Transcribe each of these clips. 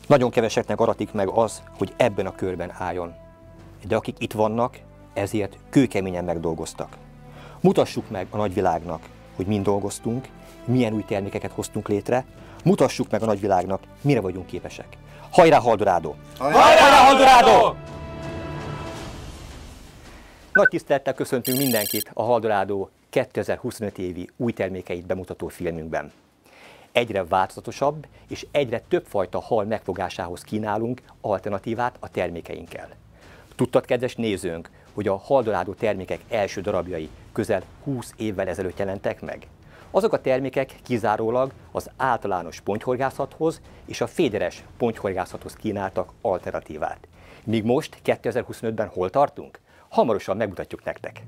Nagyon keveseknek aratik meg az, hogy ebben a körben álljon. De akik itt vannak, ezért kőkeményen megdolgoztak. Mutassuk meg a nagyvilágnak, hogy mind dolgoztunk, milyen új termékeket hoztunk létre, mutassuk meg a nagyvilágnak, mire vagyunk képesek. Hajrá, Haldorádó! Hajrá, Haldorádó! Nagy tisztelettel köszöntünk mindenkit a Haldorádó 2025 évi új termékeit bemutató filmünkben. Egyre változatosabb és egyre többfajta hal megfogásához kínálunk alternatívát a termékeinkkel. Tudtad, kedves nézőnk, hogy a Haldorádó termékek első darabjai közel 20 évvel ezelőtt jelentek meg? Azok a termékek kizárólag az általános pontyhorgászathoz és a féderes pontyhorgászathoz kínáltak alternatívát. Míg most 2025-ben hol tartunk? Hamarosan megmutatjuk nektek.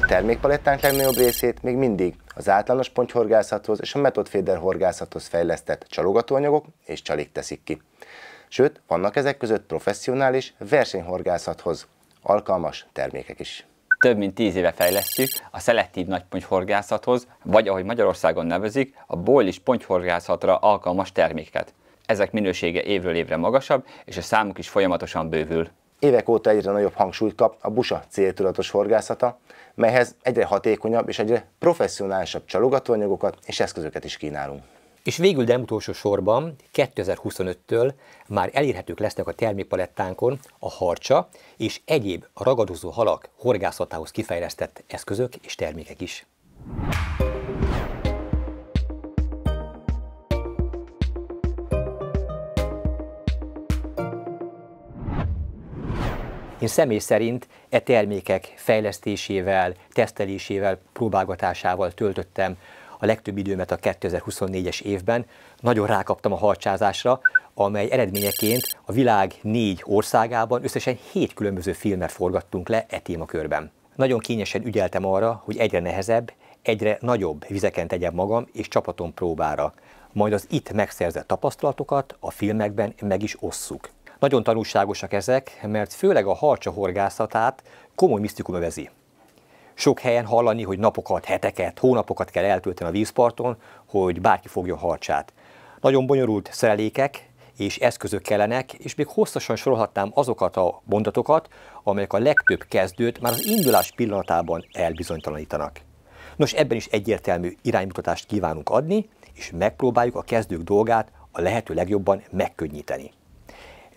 A termékpalettánk legnagyobb részét még mindig az általános pontyhorgászathoz és a metodféder horgászathoz fejlesztett csalogatóanyagok és csalik teszik ki. Sőt, vannak ezek között professzionális versenyhorgászathoz alkalmas termékek is. Több mint 10 éve fejlesztjük a szelektív nagypontyhorgászathoz, vagy ahogy Magyarországon nevezik, a bólis pontyhorgászatra alkalmas terméket. Ezek minősége évről évre magasabb, és a számuk is folyamatosan bővül. Évek óta egyre nagyobb hangsúlyt kap a busa céltudatos horgászata, melyhez egyre hatékonyabb és egyre professzionálisabb csalogatóanyagokat és eszközöket is kínálunk. És végül, de nem utolsó sorban 2025-től már elérhetők lesznek a termékpalettánkon a harcsa és egyéb ragadozó halak horgászatához kifejlesztett eszközök és termékek is. Én személy szerint e termékek fejlesztésével, tesztelésével, próbálgatásával töltöttem a legtöbb időmet a 2024-es évben. Nagyon rákaptam a harcsázásra, amely eredményeként a világ 4 országában összesen 7 különböző filmet forgattunk le e témakörben. Nagyon kényesen ügyeltem arra, hogy egyre nehezebb, egyre nagyobb vizeken tegyem magam és csapatom próbára. Majd az itt megszerzett tapasztalatokat a filmekben meg is osszuk. Nagyon tanulságosak ezek, mert főleg a harcsa horgászatát komoly misztikum övezi. Sok helyen hallani, hogy napokat, heteket, hónapokat kell eltölteni a vízparton, hogy bárki fogja a harcsát. Nagyon bonyolult szerelékek és eszközök kellenek, és még hosszasan sorolhatnám azokat a mondatokat, amelyek a legtöbb kezdőt már az indulás pillanatában elbizonytalanítanak. Nos, ebben is egyértelmű iránymutatást kívánunk adni, és megpróbáljuk a kezdők dolgát a lehető legjobban megkönnyíteni.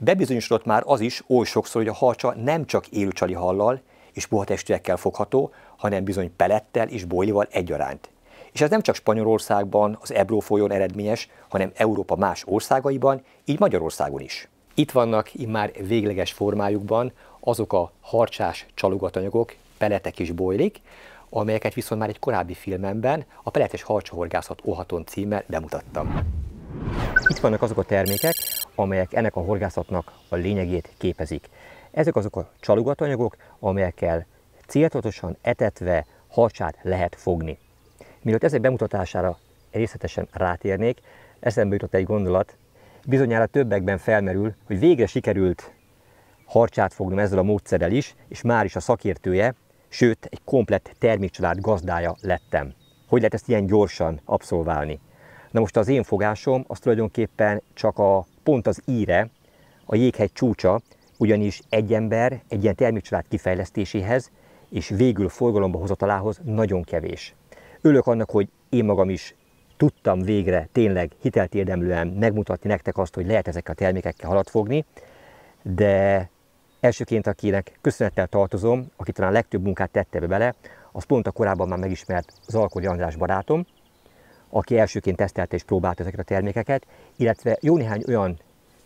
Bebizonyosodott már az is oly sokszor, hogy a harcsa nem csak élő csali-hallal és puhatestűekkel fogható, hanem bizony pelettel és bojlival egyaránt. És ez nem csak Spanyolországban, az Ebro folyón eredményes, hanem Európa más országaiban, így Magyarországon is. Itt vannak immár végleges formájukban azok a harcsás csalogatanyagok, peletek és bojlik, amelyeket viszont már egy korábbi filmemben, a Peletes harcsahorgászat óhaton címmel bemutattam. Itt vannak azok a termékek, amelyek ennek a horgászatnak a lényegét képezik. Ezek azok a csalogatóanyagok, amelyekkel céltudatosan etetve harcsát lehet fogni. Mielőtt ezek bemutatására részletesen rátérnék, eszembe jutott egy gondolat. Bizonyára többekben felmerül, hogy végre sikerült harcsát fognom ezzel a módszerrel is, és már is a szakértője, sőt egy komplett termékcsalád gazdája lettem. Hogy lehet ezt ilyen gyorsan abszolválni? Na most az én fogásom az tulajdonképpen csak pont az íre, a jéghegy csúcsa, ugyanis egy ember egy ilyen termékcsalád kifejlesztéséhez és végül forgalomba hozatalához nagyon kevés. Örülök annak, hogy én magam is tudtam végre tényleg hitelt érdemlően megmutatni nektek azt, hogy lehet ezekkel a termékekkel halat fogni, de Elsőként, akinek köszönettel tartozom, aki talán legtöbb munkát tette bele, az pont a korábban már megismert Zalkodi András barátom, aki elsőként tesztelte és próbálta ezeket a termékeket, illetve jó néhány olyan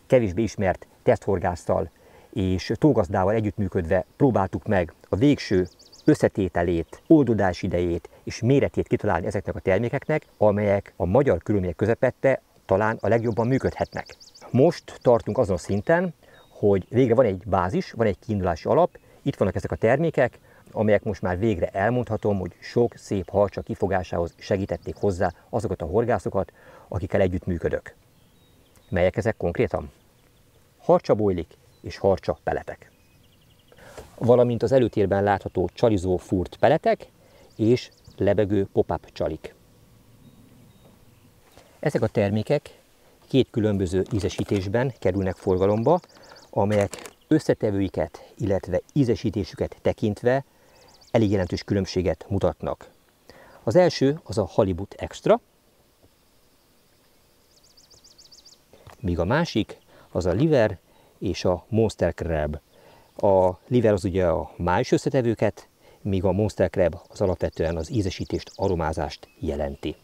kevésbé ismert teszthorgásszal és tógazdával együttműködve próbáltuk meg a végső összetételét, oldódás idejét és méretét kitalálni ezeknek a termékeknek, amelyek a magyar körülmények közepette talán a legjobban működhetnek. Most tartunk azon szinten, hogy végre van egy bázis, van egy kiindulási alap, itt vannak ezek a termékek, amelyek most már végre elmondhatom, hogy sok szép harcsa kifogásához segítették hozzá azokat a horgászokat, akikkel együttműködök. Melyek ezek konkrétan? Harcsabojlik és harcsa peletek. Valamint az előtérben látható csalizó furt peletek és lebegő pop-up csalik. Ezek a termékek két különböző ízesítésben kerülnek forgalomba, amelyek összetevőiket, illetve ízesítésüket tekintve elég jelentős különbséget mutatnak. Az első az a Halibut Extra, míg a másik az a Liver és a Monster Crab. A Liver az ugye a május összetevőket, míg a Monster Crab az alapvetően az ízesítést, aromázást jelenti.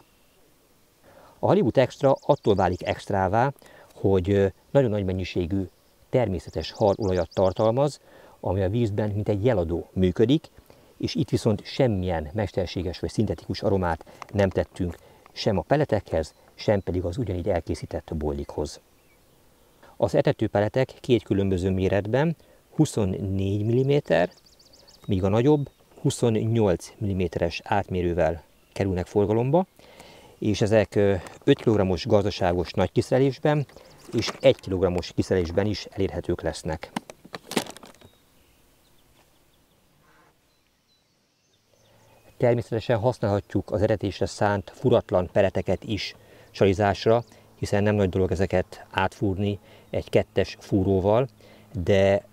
A Halibut Extra attól válik extrává, hogy nagyon nagy mennyiségű természetes halolajat tartalmaz, ami a vízben mint egy jeladó működik, és itt viszont semmilyen mesterséges vagy szintetikus aromát nem tettünk sem a peletekhez, sem pedig az ugyanígy elkészített bojlikhoz. Az etető peletek két különböző méretben, 24 mm, míg a nagyobb 28 mm-es átmérővel kerülnek forgalomba, és ezek 5 kg-os gazdaságos nagy kiszerelésben és 1 kg-os kiszerelésben is elérhetők lesznek. Természetesen használhatjuk az etetésre szánt furatlan peleteket is csalizásra, hiszen nem nagy dolog ezeket átfúrni egy 2-es fúróval, de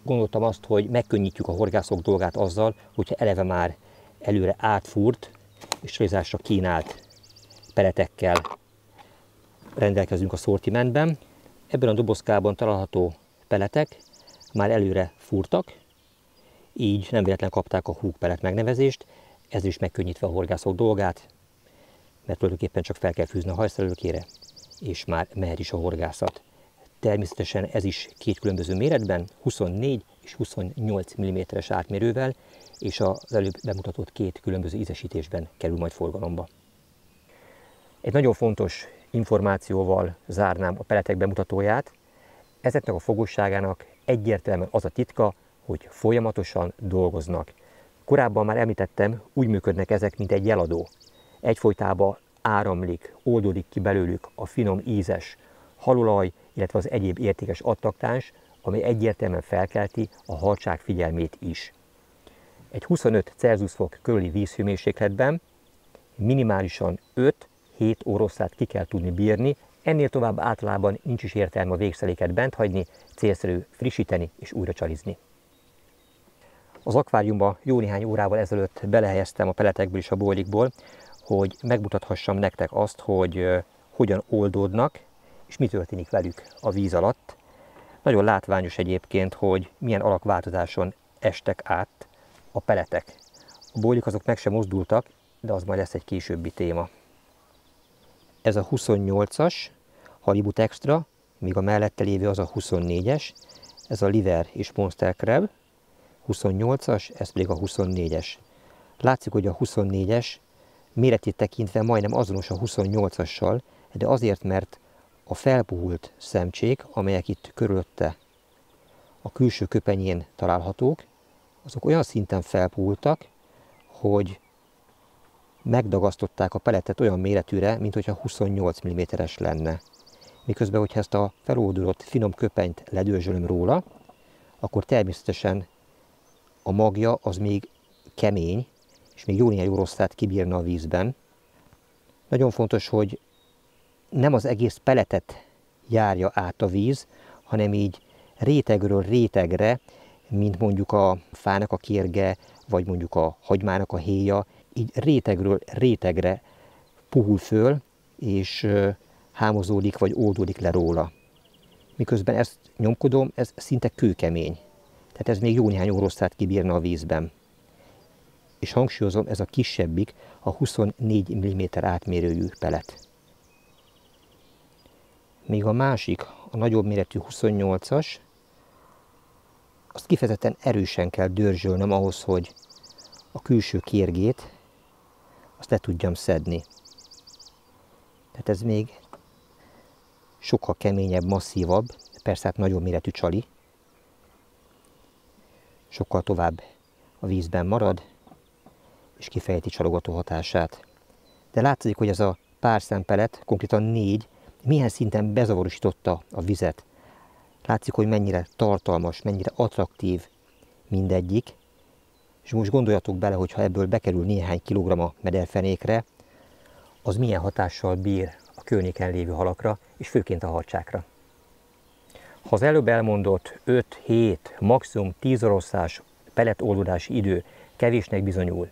gondoltam azt, hogy megkönnyítjük a horgászok dolgát azzal, hogyha eleve már előre átfúrt és csalizásra kínált peletekkel rendelkezünk a szortimentben. Ebben a dobozkában található peletek már előre fúrtak, így nem véletlenül kapták a húgpelet megnevezést, ez is megkönnyítve a horgászok dolgát, mert tulajdonképpen csak fel kell fűzni a hajszalőkére, és már mehet is a horgászat. Természetesen ez is két különböző méretben, 24 és 28 mm-es átmérővel, és az előbb bemutatott két különböző ízesítésben kerül majd forgalomba. Egy nagyon fontos információval zárnám a peletek bemutatóját. Ezeknek a fogósságának egyértelműen az a titka, hogy folyamatosan dolgoznak. Korábban már említettem, úgy működnek ezek, mint egy jeladó. Egyfolytában áramlik, oldódik ki belőlük a finom ízes halolaj, illetve az egyéb értékes attaktáns, ami egyértelműen felkelti a harcsák figyelmét is. Egy 25 Celsius fok körüli vízhőmérsékletben minimálisan 5-7 oroszlát ki kell tudni bírni, ennél tovább általában nincs is értelme a végszeléket bent hagyni, célszerű frissíteni és újra csalizni. Az akváriumba jó néhány órával ezelőtt belehelyeztem a peletekből és a bojlikból, hogy megmutathassam nektek azt, hogy hogyan oldódnak, és mi történik velük a víz alatt. Nagyon látványos egyébként, hogy milyen alakváltozáson estek át a peletek. A bojlik azok meg sem mozdultak, de az majd lesz egy későbbi téma. Ez a 28-as Halibut Extra, míg a mellette lévő az a 24-es, ez a Liver és Monster Crab, 28-as, ez pedig a 24-es. Látszik, hogy a 24-es méretét tekintve majdnem azonos a 28-assal, de azért, mert a felpuhult szemcsék, amelyek itt körülötte a külső köpenyén találhatók, azok olyan szinten felpuhultak, hogy megdagasztották a peletet olyan méretűre, mint hogyha 28 mm-es lenne. Miközben, hogyha ezt a feloldódott finom köpenyt ledörzsölöm róla, akkor természetesen a magja az még kemény, és még jó néhány oroszlát kibírna a vízben. Nagyon fontos, hogy nem az egész peletet járja át a víz, hanem így rétegről rétegre, mint mondjuk a fának a kérge, vagy mondjuk a hagymának a héja, így rétegről rétegre puhul föl, és hámozódik, vagy oldódik le róla. Miközben ezt nyomkodom, ez szinte kőkemény. Tehát ez még jó néhány oroszlát kibírna a vízben. És hangsúlyozom, ez a kisebbik, a 24 mm átmérőjű pelet. Míg a másik, a nagyobb méretű 28-as, azt kifejezetten erősen kell dörzsölnöm ahhoz, hogy a külső kérgét azt le tudjam szedni. Tehát ez még sokkal keményebb, masszívabb, persze hát nagyobb méretű csali. Sokkal tovább a vízben marad, és kifejti csalogató hatását. De látszik, hogy ez a pár szempelet, konkrétan 4, milyen szinten bezavarosította a vizet. Látszik, hogy mennyire tartalmas, mennyire attraktív mindegyik. És most gondoljatok bele, hogy ha ebből bekerül néhány kilogramm a mederfenékre, az milyen hatással bír a környéken lévő halakra, és főként a harcsákra. Ha az előbb elmondott 5-7, maximum 10 oroszlás peletoldódási idő kevésnek bizonyul,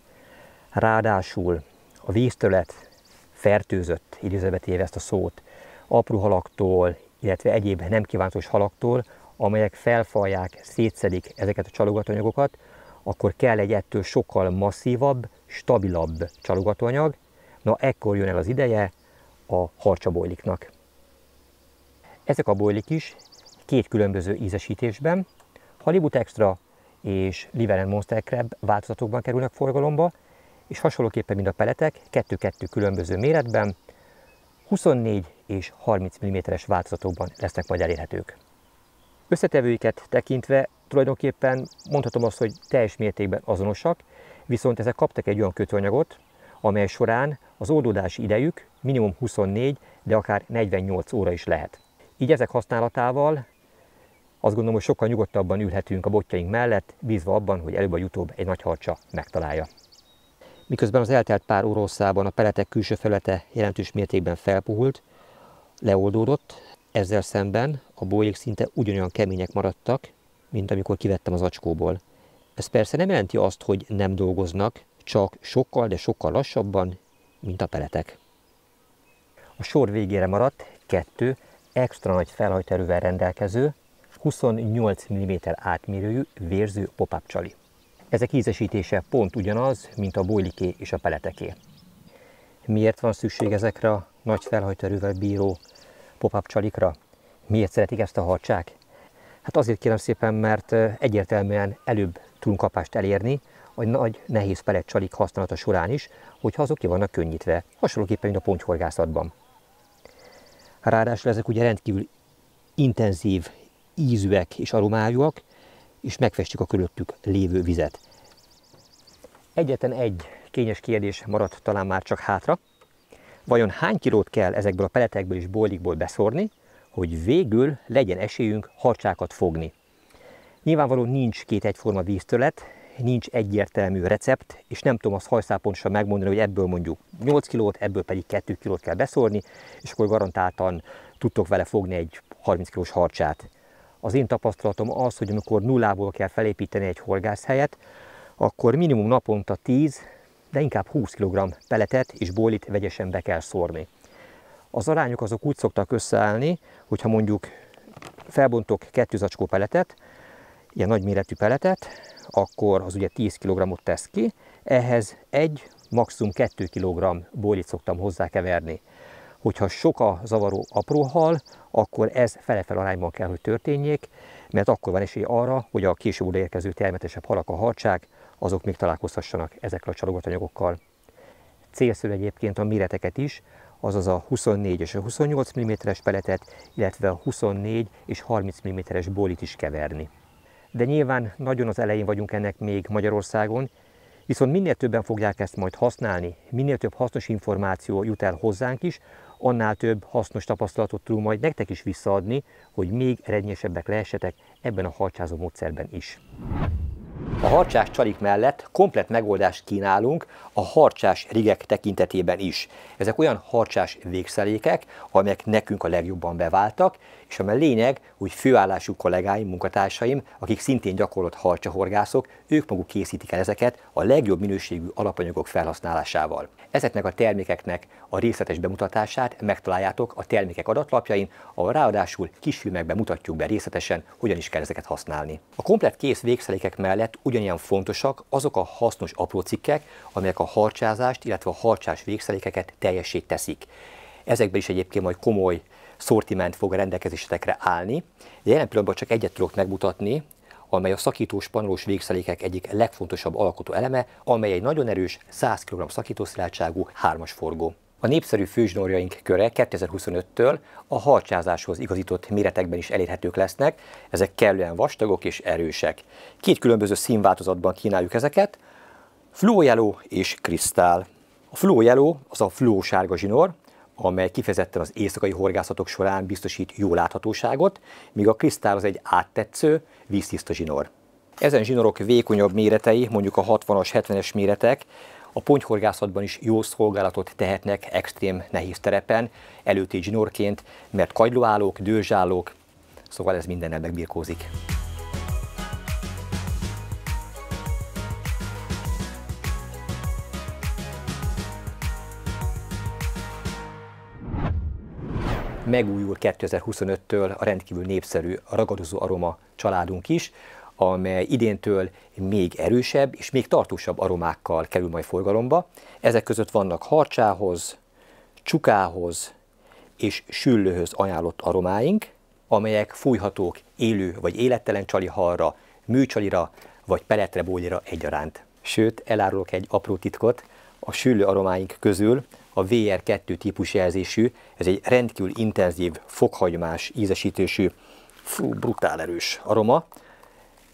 ráadásul a vízterület fertőzött, idézőbe téve ezt a szót, apró halaktól, illetve egyéb nem kívánatos halaktól, amelyek felfalják, szétszedik ezeket a csalogatóanyagokat, akkor kell egy ettől sokkal masszívabb, stabilabb csalogatóanyag. Na, ekkor jön el az ideje a harcsabojliknak. Ezek a bojlik is 2 különböző ízesítésben, Halibut Extra és Liver & Monster Crab változatokban kerülnek forgalomba, és hasonlóképpen, mint a peletek, 2-2 különböző méretben, 24 és 30 mm-es változatokban lesznek majd elérhetők. Összetevőiket tekintve tulajdonképpen mondhatom azt, hogy teljes mértékben azonosak, viszont ezek kaptak egy olyan kötőanyagot, amely során az oldódási idejük minimum 24, de akár 48 óra is lehet. Így ezek használatával azt gondolom, hogy sokkal nyugodtabban ülhetünk a botjaink mellett, bízva abban, hogy előbb vagy utóbb egy nagy harcsa megtalálja. Miközben az eltelt pár órahosszában a peletek külső felülete jelentős mértékben felpuhult, leoldódott, ezzel szemben a bojlik szinte ugyanolyan kemények maradtak, mint amikor kivettem az acskóból. Ez persze nem jelenti azt, hogy nem dolgoznak, csak sokkal, de sokkal lassabban, mint a peletek. A sor végére maradt 2 extra nagy felhajtóerővel rendelkező, 28 mm átmérőjű vérző pop-up csali. Ezek ízesítése pont ugyanaz, mint a bojliké és a peleteké. Miért van szükség ezekre a nagy felhajtóerővel bíró pop-up csalikra? Miért szeretik ezt a harcsák? Hát azért kérem szépen, mert egyértelműen előbb tudunk kapást elérni a nagy, nehéz pelet csalik használata során is, hogyha azok ki vannak könnyítve, hasonlóképpen, mint a pontyhorgászatban. Ráadásul ezek ugye rendkívül intenzív ízűek és aromájúak, és megfestjük a körülöttük lévő vizet. Egyetlen egy kényes kérdés maradt talán már csak hátra. Vajon hány kilót kell ezekből a peletekből és bojlikból beszórni, hogy végül legyen esélyünk harcsákat fogni? Nyilvánvalóan nincs 2 egyforma vízterület, nincs egyértelmű recept, és nem tudom azt hajszálpontosan megmondani, hogy ebből mondjuk 8 kilót, ebből pedig 2 kilót kell beszórni, és akkor garantáltan tudtok vele fogni egy 30 kilós harcsát. Az én tapasztalatom az, hogy amikor nullából kell felépíteni egy horgászhelyet, akkor minimum naponta 10, de inkább 20 kg peletet és bojlit vegyesen be kell szórni. Az arányok azok úgy szoktak összeállni, hogyha mondjuk felbontok 2 zacskó peletet, ilyen nagyméretű peletet, akkor az ugye 10 kg-ot tesz ki, ehhez 1, maximum 2 kg bojlit szoktam hozzákeverni. Hogyha sok a zavaró apró hal, akkor ez fele-fel arányban kell, hogy történjék, mert akkor van esély arra, hogy a később odaérkező termetesebb halak, a harcsák, azok még találkozhassanak ezekkel a csalogatóanyagokkal. Célszerű egyébként a méreteket is, azaz a 24 és a 28 mm-es peletet, illetve a 24 és 30 mm-es bojlit is keverni. De nyilván nagyon az elején vagyunk ennek még Magyarországon, viszont minél többen fogják ezt majd használni, minél több hasznos információ jut el hozzánk is, annál több hasznos tapasztalatot tudunk majd nektek is visszaadni, hogy még eredményesebbek lehessetek ebben a harcsázó módszerben is. A harcsás csalik mellett komplett megoldást kínálunk a harcsás rigek tekintetében is. Ezek olyan harcsás végszelékek, amelyek nekünk a legjobban beváltak, és a lényeg, hogy főállású kollégáim, munkatársaim, akik szintén gyakorlott harcsahorgászok, ők maguk készítik el ezeket a legjobb minőségű alapanyagok felhasználásával. Ezeknek a termékeknek a részletes bemutatását megtaláljátok a termékek adatlapjain, ahol ráadásul kisfilmekben mutatjuk be részletesen, hogyan is kell ezeket használni. A komplett kész végszerékek mellett ugyanilyen fontosak azok a hasznos apró cikkek, amelyek a harcsázást, illetve a harcsás végszerékeket teljessé teszik. Ezekben is egyébként majd komoly szortiment fog a rendelkezésetekre állni. De jelen pillanatban csak egyet tudok megmutatni, amely a szakítós panolós végszerékek egyik legfontosabb alkotó eleme, amely egy nagyon erős 100 kg szakítószilárdságú 3-as forgó. A népszerű főzsinórjaink köre 2025-től a harcsázáshoz igazított méretekben is elérhetők lesznek, ezek kellően vastagok és erősek. Két különböző színváltozatban kínáljuk ezeket, Fluo Yellow és Crystal. A Fluo Yellow az a fluó sárga zsinór, amely kifejezetten az éjszakai horgászatok során biztosít jó láthatóságot, míg a Crystal az egy áttetsző, víztiszta zsinór. Ezen zsinórok vékonyabb méretei, mondjuk a 60-as, 70-es méretek, a pontyhorgászatban is jó szolgálatot tehetnek extrém nehéz terepen, előtét zsinórként, mert kagylóállók, dőzsállók, szóval ez mindennel megbirkózik. Megújul 2025-től a rendkívül népszerű ragadozó aroma családunk is, amely idéntől még erősebb és még tartósabb aromákkal kerül majd forgalomba. Ezek között vannak harcsához, csukához és süllőhöz ajánlott aromáink, amelyek fújhatók élő vagy élettelen csalihalra, műcsalira vagy peletre bólyira egyaránt. Sőt, elárulok egy apró titkot, a süllő aromáink közül a VR2 típus jelzésű, ez egy rendkívül intenzív, fokhagymás ízesítésű, brutál erős aroma.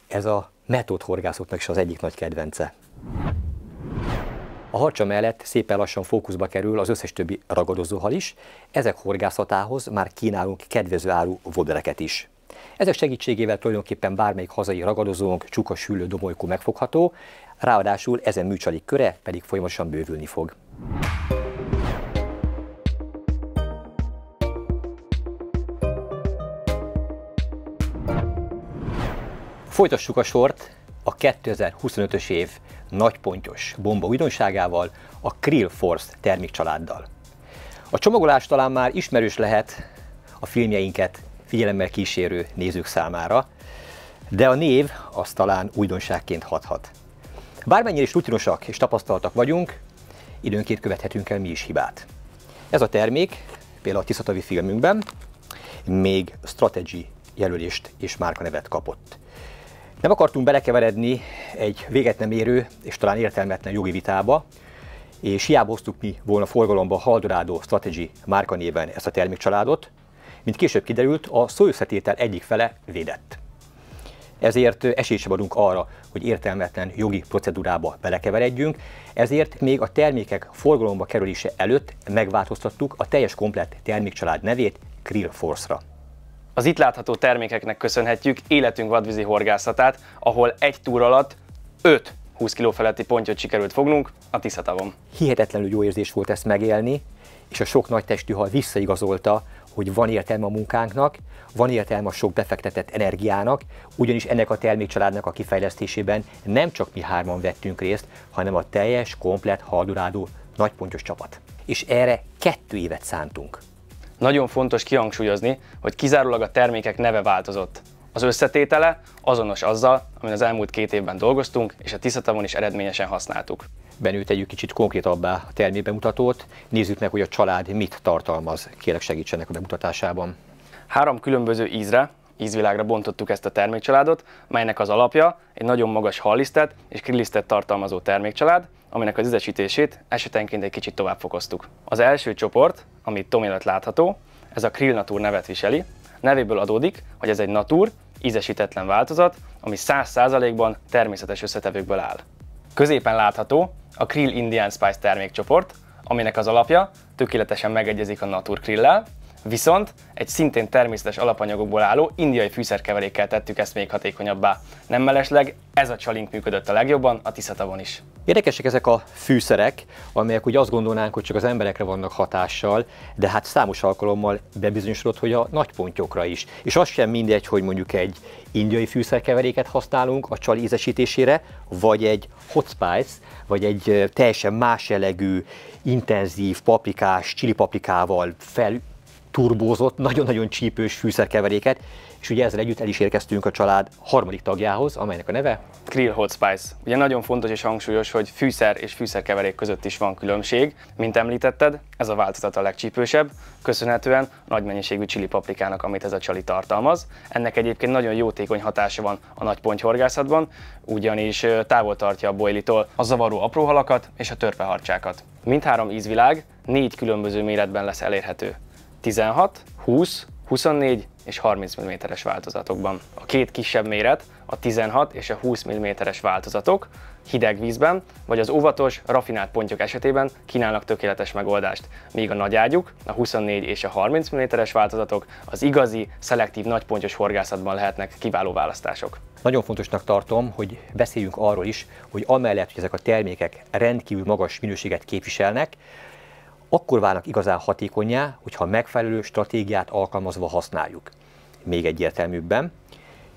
Ez a metódhorgászoknak is az egyik nagy kedvence. A harcsa mellett szépen lassan fókuszba kerül az összes többi ragadozóhal is, ezek horgászatához már kínálunk kedvező áru vodereket is. Ezek segítségével tulajdonképpen bármelyik hazai ragadozónk, csuka, süllő, domolykó megfogható, ráadásul ezen műcsalik köre pedig folyamatosan bővülni fog. Folytassuk a sort a 2025-ös év nagypontyos bomba újdonságával, a Krill Force termékcsaláddal. A csomagolás talán már ismerős lehet a filmjeinket figyelemmel kísérő nézők számára, de a név az talán újdonságként hathat. Bármennyire is rutinosak és tapasztaltak vagyunk, időnként követhetünk el mi is hibát. Ez a termék, például a Tiszatavi filmünkben, még Strategy jelölést és márkanevet kapott. Nem akartunk belekeveredni egy véget nem érő és talán értelmetlen jogi vitába, és hiába hoztuk mi volna forgalomba a Haldorado Strategy márkanéven ezt a termékcsaládot, mint később kiderült, a szóösszetétel egyik fele védett. Ezért esélyt sem adunk arra, hogy értelmetlen jogi procedúrába belekeveredjünk, ezért még a termékek forgalomba kerülése előtt megváltoztattuk a teljes komplett termékcsalád nevét Krill Force-ra. Az itt látható termékeknek köszönhetjük életünk vadvízi horgászatát, ahol egy túr alatt 5 20 kg feletti pontyot sikerült fognunk a Tiszatavon. Hihetetlenül jó érzés volt ezt megélni, és a sok nagy testű hal visszaigazolta, hogy van értelme a munkánknak, van értelme a sok befektetett energiának, ugyanis ennek a termékcsaládnak a kifejlesztésében nem csak mi hárman vettünk részt, hanem a teljes, komplett Haldorado nagypontyos csapat. És erre 2 évet szántunk. Nagyon fontos kihangsúlyozni, hogy kizárólag a termékek neve változott. Az összetétele azonos azzal, amin az elmúlt 2 évben dolgoztunk, és a Tiszatavon is eredményesen használtuk. Benő tegyük kicsit konkrétabbá a termékbemutatót, nézzük meg, hogy a család mit tartalmaz. Kérlek, segítsenek a bemutatásában. 3 különböző ízvilágra bontottuk ezt a termékcsaládot, melynek az alapja egy nagyon magas hallisztet és krillisztet tartalmazó termékcsalád, aminek az ízesítését esetenként egy kicsit tovább fokoztuk. Az első csoport, amit Tomi előtt látható, ez a Krill Natur nevet viseli. Nevéből adódik, hogy ez egy natur, ízesítetlen változat, ami 100%-ban természetes összetevőkből áll. Középen látható a Krill Indian Spice termékcsoport, aminek az alapja tökéletesen megegyezik a Natur Krill-lel, Viszont egy szintén természetes alapanyagokból álló indiai fűszerkeverékkel tettük ezt még hatékonyabbá. Nem mellesleg ez a csalink működött a legjobban a Tisza-tavon is. Érdekesek ezek a fűszerek, amelyek ugye azt gondolnánk, hogy csak az emberekre vannak hatással, de hát számos alkalommal bebizonyosodott, hogy a nagypontyokra is. És az sem mindegy, hogy mondjuk egy indiai fűszerkeveréket használunk a csali ízesítésére, vagy egy hot spice, vagy egy teljesen más jellegű, intenzív paprikás, csilipaprikával felturbózott, nagyon-nagyon csípős fűszerkeveréket, és ugye ezzel együtt el is érkeztünk a család harmadik tagjához, amelynek a neve Krill Hot Spice. Ugye nagyon fontos és hangsúlyos, hogy fűszer és fűszerkeverék között is van különbség. Mint említetted, ez a változat a legcsípősebb, köszönhetően nagy mennyiségű csili paprikának, amit ez a csali tartalmaz. Ennek egyébként nagyon jótékony hatása van a nagy pontyhorgászatban, ugyanis távol tartja a boilitól a zavaró apró halakat és a törpeharcsákat. Mindhárom ízvilág 4 különböző méretben lesz elérhető. 16, 20, 24 és 30 mm-es változatokban. A két kisebb méret, a 16 és a 20 mm-es változatok hideg vízben, vagy az óvatos, raffinált pontyok esetében kínálnak tökéletes megoldást, míg a nagy ágyuk, a 24 és a 30 mm-es változatok az igazi, szelektív nagypontyos horgászatban lehetnek kiváló választások. Nagyon fontosnak tartom, hogy beszéljünk arról is, hogy amellett, hogy ezek a termékek rendkívül magas minőséget képviselnek, akkor válnak igazán hatékonnyá, hogyha megfelelő stratégiát alkalmazva használjuk. Még egyértelműbben,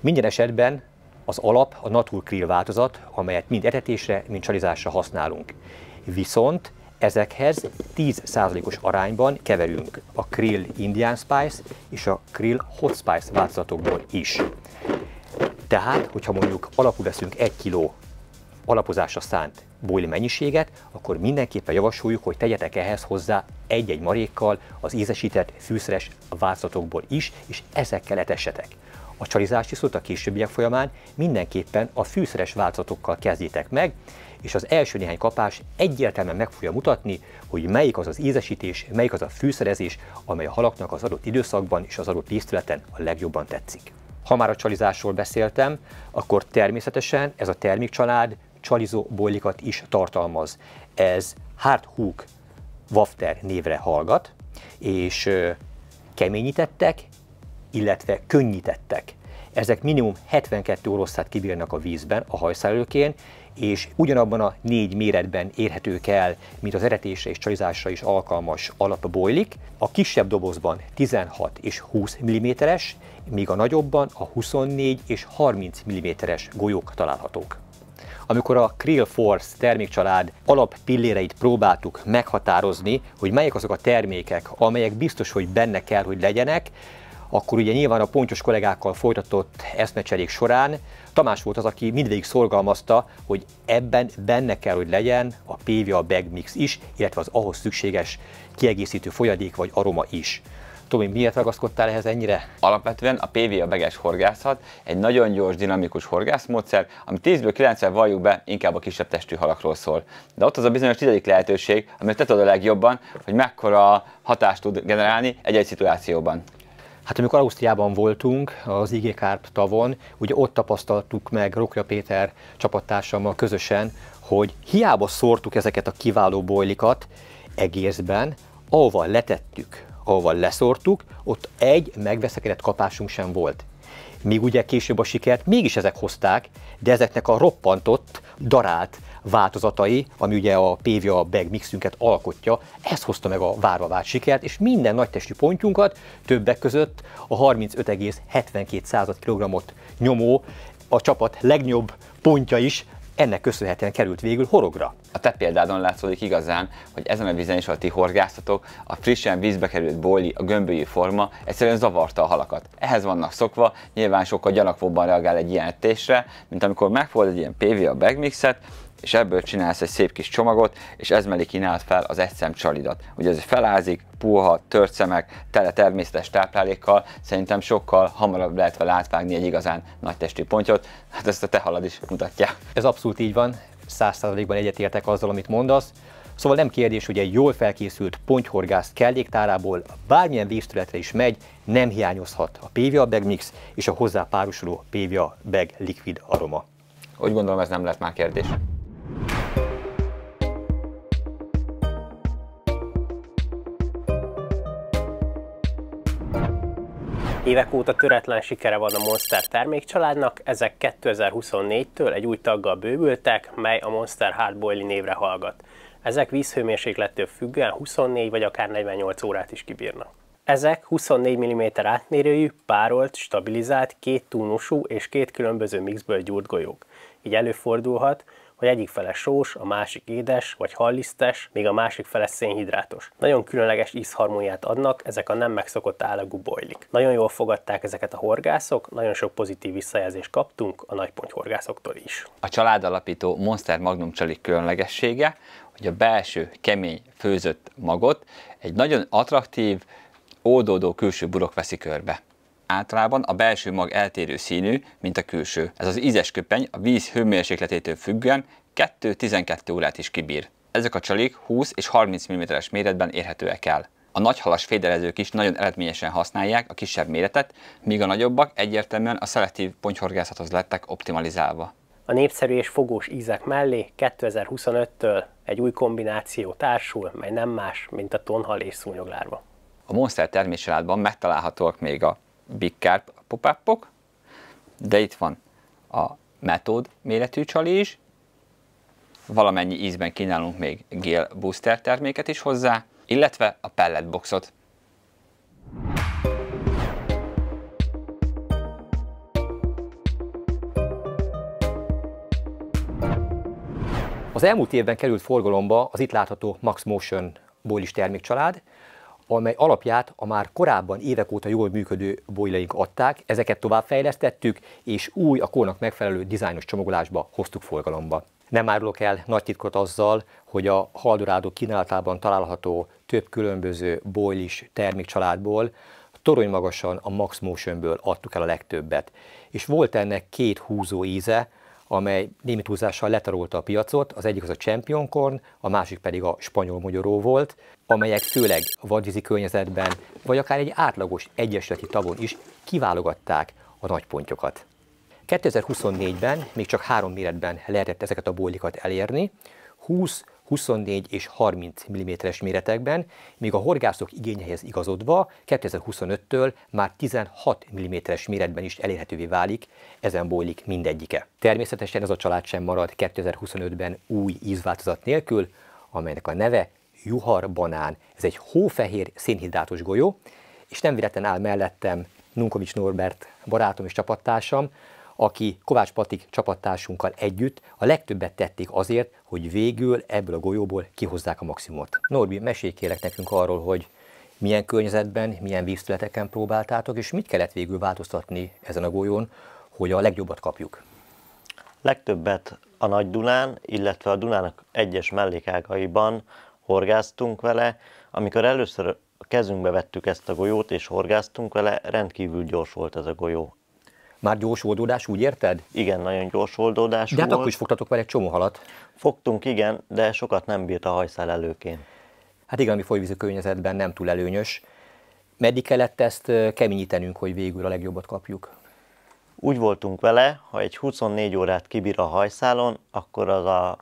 minden esetben az alap a Natur Krill változat, amelyet mind etetésre, mind csalizásra használunk. Viszont ezekhez 10%-os arányban keverünk a Krill Indian Spice és a Krill Hot Spice változatokból is. Tehát, hogyha mondjuk alapul veszünk 1 kg alapozásra szánt boili mennyiséget, akkor mindenképpen javasoljuk, hogy tegyetek ehhez hozzá egy-egy marékkal az ízesített fűszeres változatokból is, és ezekkel etessetek. A csalizást viszont a későbbiek folyamán mindenképpen a fűszeres változatokkal kezdjétek meg, és az első néhány kapás egyértelműen meg fogja mutatni, hogy melyik az az ízesítés, melyik az a fűszerezés, amely a halaknak az adott időszakban és az adott díszterületen a legjobban tetszik. Ha már a csalizásról beszéltem, akkor természetesen ez a termékcsalád csalizó boilikat is tartalmaz. Ez Hard Hook Wafter névre hallgat, és keményítettek, illetve könnyítettek. Ezek minimum 72 oroszlát kibírnak a vízben, a hajszálőkén, és ugyanabban a 4 méretben érhetők el, mint az eretésre és csalizásra is alkalmas alapboilik. A kisebb dobozban 16 és 20 mm-es, míg a nagyobban a 24 és 30 mm-es golyók találhatók. Amikor a Krill Force termékcsalád alappilléreit próbáltuk meghatározni, hogy melyek azok a termékek, amelyek biztos, hogy benne kell, hogy legyenek, akkor ugye nyilván a pontyos kollégákkal folytatott eszmecserék során Tamás volt az, aki mindvégig szorgalmazta, hogy ebben benne kell, hogy legyen a PVA bag mix is, illetve az ahhoz szükséges kiegészítő folyadék vagy aroma is. Tomi, miért ragaszkodtál ehhez ennyire? Alapvetően a PVA bages horgászat egy nagyon gyors, dinamikus horgászmódszer, ami 10-ből 9-szer valljuk be, inkább a kisebb testű halakról szól. De ott az a bizonyos 10. lehetőség, amit te tudod a legjobban, hogy mekkora hatást tud generálni egy-egy szituációban. Hát amikor Ausztriában voltunk, az IG Carp tavon, ugye ott tapasztaltuk meg Rokja Péter csapattársammal közösen, hogy hiába szórtuk ezeket a kiváló boilikat egészben, ahova letettük, ahova leszórtuk, ott egy megveszekedett kapásunk sem volt. Míg ugye később a sikert mégis ezek hozták, de ezeknek a roppantott, darált változatai, ami ugye a PVA bag mixünket alkotja, ez hozta meg a várva várt sikert, és minden nagytestű pontyunkat, többek között a 35,72 kg-ot nyomó, a csapat legnagyobb pontja is ennek köszönhetően került végül horogra. A te példádon látszódik igazán, hogy ezen a vízen is a ti horgásztatok, a frissen vízbe került boili, a gömbölyű forma egyszerűen zavarta a halakat. Ehhez vannak szokva, nyilván sokkal gyanakvóbban reagál egy ilyen etésre, mint amikor megfogod egy ilyen PVA bag mixet, és ebből csinálsz egy szép kis csomagot, és ez mellé kínálod fel az egyszem csalidat. Ugye ez felázik, puha, tört szemek, tele természetes táplálékkal, szerintem sokkal hamarabb lehet vele átvágni egy igazán nagy testű pontyot, hát ezt a te halad is mutatja. Ez abszolút így van, 100%-ban egyetértek azzal, amit mondasz. Szóval nem kérdés, hogy egy jól felkészült pontyhorgász kelléktárából bármilyen vízterületre is megy, nem hiányozhat a PVA bag mix és a hozzá párosuló PVA bag liquid aroma. Úgy gondolom, ez nem lett már kérdés. Évek óta töretlen sikere van a Monster termékcsaládnak, ezek 2024-től egy új taggal bővültek, mely a Monster Hard Boilie névre hallgat. Ezek vízhőmérséklettől függően 24 vagy akár 48 órát is kibírnak. Ezek 24 mm átmérőjű, párolt, stabilizált, két túlnosú és két különböző mixből gyúrt golyók. Így előfordulhat, hogy egyik fele sós, a másik édes vagy hallisztes, míg a másik fele szénhidrátos. Nagyon különleges ízharmóniát adnak ezek a nem megszokott állagú boilik. Nagyon jól fogadták ezeket a horgászok, nagyon sok pozitív visszajelzést kaptunk a nagypontyhorgászoktól is. A családalapító Monster Magnum csalik különlegessége, hogy a belső kemény főzött magot egy nagyon attraktív, oldódó külső burok veszi körbe. Általában a belső mag eltérő színű, mint a külső. Ez az ízes köpeny a víz hőmérsékletétől függően 2-12 órát is kibír. Ezek a csalik 20 és 30 mm-es méretben érhetőek el. A nagyhalas fédelezők is nagyon eredményesen használják a kisebb méretet, míg a nagyobbak egyértelműen a szelektív pontyhorgászathoz lettek optimalizálva. A népszerű és fogós ízek mellé 2025-től egy új kombináció társul, mely nem más, mint a tonhal és szúnyoglárva. A Monster termékcsaládban megtalálhatóak még a Big Carp pop-upok, de itt van a Method méretű csali is, valamennyi ízben kínálunk még Gale Booster terméket is hozzá, illetve a Pellet Boxot. Az elmúlt évben került forgalomba az itt látható Max Motion boilies termékcsalád, amely alapját a már korábban évek óta jól működő boileink adták, ezeket továbbfejlesztettük, és új, a kornak megfelelő dizájnos csomagolásba hoztuk forgalomba. Nem árulok el nagy titkot azzal, hogy a Haldorado kínálatában található több különböző boilies termékcsaládból toronymagasan a Max Motionből adtuk el a legtöbbet. És volt ennek két húzó íze, amely némi túlzással letarolta a piacot, az egyik az a Champion Corn, a másik pedig a spanyol mogyoró volt, amelyek főleg vadvízi környezetben, vagy akár egy átlagos egyesületi tavon is kiválogatták a nagy pontyokat. 2024-ben még csak 3 méretben lehetett ezeket a boilikat elérni, 20, 24 és 30 mm-es méretekben, míg a horgászok igényeihez igazodva 2025-től már 16 mm-es méretben is elérhetővé válik ezen boilik mindegyike. Természetesen ez a család sem marad 2025-ben új ízváltozat nélkül, amelynek a neve Juhar Banán. Ez egy hófehér szénhidrátos golyó, és nem véletlen áll mellettem Nunkovics Norbert barátom és csapattársam, aki Kovács Patrik csapattársunkkal együtt a legtöbbet tették azért, hogy végül ebből a golyóból kihozzák a maximumot. Norbi, mesélj kérlek nekünk arról, hogy milyen környezetben, milyen vízterületeken próbáltátok, és mit kellett végül változtatni ezen a golyón, hogy a legjobbat kapjuk? Legtöbbet a Nagy Dunán, illetve a Dunának egyes mellékágaiban horgáztunk vele. Amikor először a kezünkbe vettük ezt a golyót és horgáztunk vele, rendkívül gyors volt ez a golyó. Már gyors oldódás, úgy érted? Igen, nagyon gyors oldódású De hát volt. akkor is fogtatok vele egy csomó halat. Fogtunk, igen, de sokat nem bírt a hajszál előkén. Hát igen, ami folyvízi környezetben nem túl előnyös. Meddig kellett ezt keményítenünk, hogy végül a legjobbat kapjuk? Úgy voltunk vele, ha egy 24 órát kibír a hajszálon, akkor az a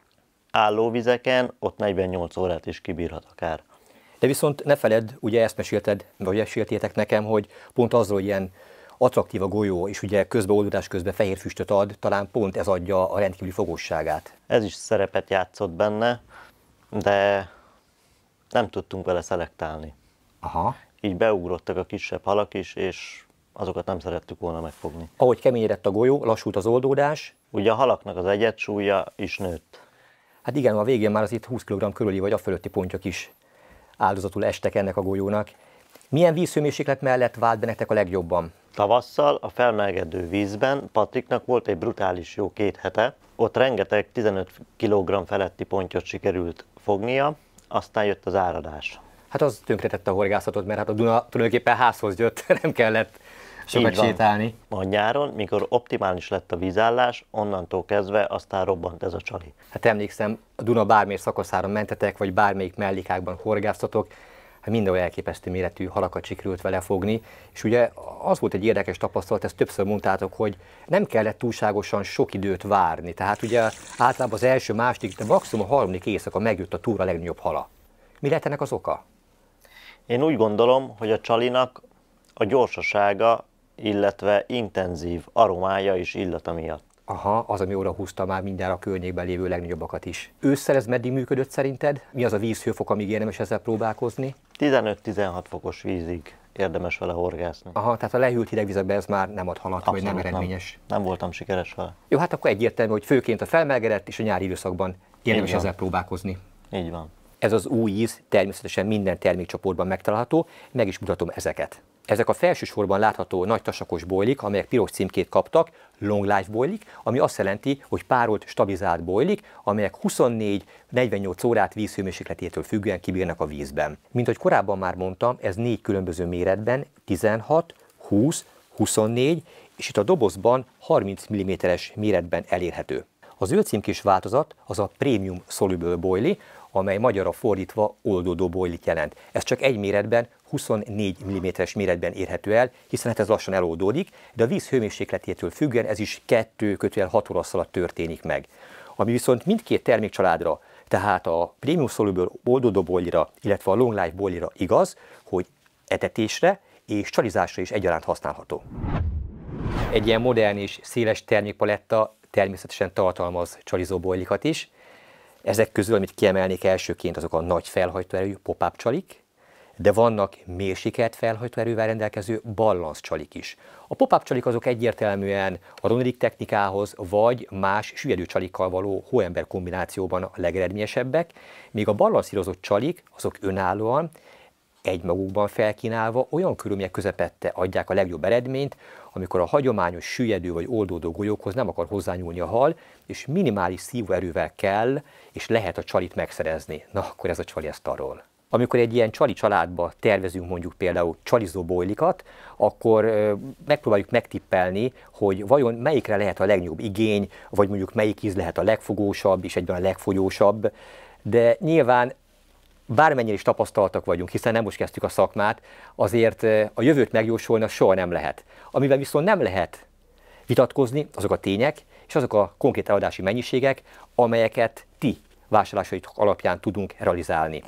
állóvizeken ott 48 órát is kibírhat akár. De viszont ne feledd, ugye ezt mesélted, vagy meséltétek nekem, hogy pont azzal, hogy ilyen attraktív a golyó, és ugye oldódás közben fehér füstöt ad, talán pont ez adja a rendkívüli fogósságát. Ez is szerepet játszott benne, de nem tudtunk vele szelektálni. Aha. Így beugrottak a kisebb halak is, és azokat nem szerettük volna megfogni. Ahogy keményedett a golyó, lassult az oldódás. Ugye a halaknak az egyetsúlya is nőtt. Hát igen, a végén már az itt 20 kg körüli vagy a fölötti pontyok is áldozatul estek ennek a golyónak. Milyen vízhőmérséklet mellett vált bennetek a legjobban? Tavasszal a felmelegedő vízben Patriknak volt egy brutális jó 2 hete. Ott rengeteg 15 kg feletti pontyot sikerült fognia, aztán jött az áradás. Hát az tönkretette a horgászatot, mert hát a Duna tulajdonképpen házhoz jött, nem kellett sokat sétálni. A nyáron, mikor optimális lett a vízállás, onnantól kezdve aztán robbant ez a csali. Hát emlékszem, a Duna bármelyik szakaszára mentetek, vagy bármelyik mellékákban horgásztatok, hát mindenhol elképesztő méretű halakat sikerült vele fogni, és ugye az volt egy érdekes tapasztalat, ezt többször mondtátok, hogy nem kellett túlságosan sok időt várni, tehát ugye általában az első, második, de maximum a harmadik éjszaka megjött a túra legnagyobb hala. Mi lehet ennek az oka? Én úgy gondolom, hogy a csalinak a gyorsasága illetve intenzív aromája és illata miatt. Aha, az, ami oda húzta már minden a környékben lévő legnagyobbakat is. Ősszel ez meddig működött szerinted? Mi az a vízhőfok, amíg érdemes ezzel próbálkozni? 15-16 fokos vízig érdemes vele horgászni. Aha, tehát a lehűlt hidegvizekben ez már nem ad halat, vagy nem eredményes. Nem voltam sikeres vele. Jó, hát akkor egyértelmű, hogy főként a felmelegedett és a nyári időszakban érdemes ezzel próbálkozni. Így van. Ez az új íz természetesen minden termékcsoportban megtalálható, meg is mutatom ezeket. Ezek a felsősorban látható nagy tasakos bojlik, amelyek piros címkét kaptak, long life bojlik, ami azt jelenti, hogy párolt, stabilizált bojlik, amelyek 24-48 órát vízhőmérsékletétől függően kibírnak a vízben. Mint ahogy korábban már mondtam, ez 4 különböző méretben, 16, 20, 24, és itt a dobozban 30 mm-es méretben elérhető. Az zöld címkés változat az a Premium Soluble Boilie, amely magyarra fordítva oldódó bojlit jelent. Ez csak egy méretben, 24 mm-es méretben érhető el, hiszen hát ez lassan eloldódik, de a víz hőmérsékletétől függően ez is 2-6 óra alatt történik meg. Ami viszont mindkét termékcsaládra, tehát a Premium Soluble oldódó bojlira, illetve a Long Life bojlira igaz, hogy etetésre és csalizásra is egyaránt használható. Egy ilyen modern és széles termékpaletta természetesen tartalmaz csalizó bojlikat is. Ezek közül, amit kiemelnék elsőként, azok a nagy felhajtóerőjű pop-up csalik, de vannak mérsékelt felhajtóerővel rendelkező ballansz csalik is. A pop-up csalik azok egyértelműen a Ronerick technikához vagy más süllyedő csalikkal való hóember kombinációban a legeredményesebbek, míg a ballanszírozott csalik azok önállóan, egymagukban felkínálva olyan körülmények közepette adják a legjobb eredményt, amikor a hagyományos süllyedő vagy oldódó golyókhoz nem akar hozzányúlni a hal, és minimális szívóerővel kell és lehet a csalit megszerezni. Na, akkor ez a csali ezt arról. Amikor egy ilyen csali családba tervezünk mondjuk például csalizó bojlikat, akkor megpróbáljuk megtippelni, hogy vajon melyikre lehet a legnagyobb igény, vagy mondjuk melyik íz lehet a legfogósabb és egyben a legfogyósabb, de nyilván bármennyire is tapasztaltak vagyunk, hiszen nem most kezdtük a szakmát, azért a jövőt megjósolni soha nem lehet. Amivel viszont nem lehet vitatkozni, azok a tények, és azok a konkrét eladási mennyiségek, amelyeket ti vásárlásaitok alapján tudunk realizálni.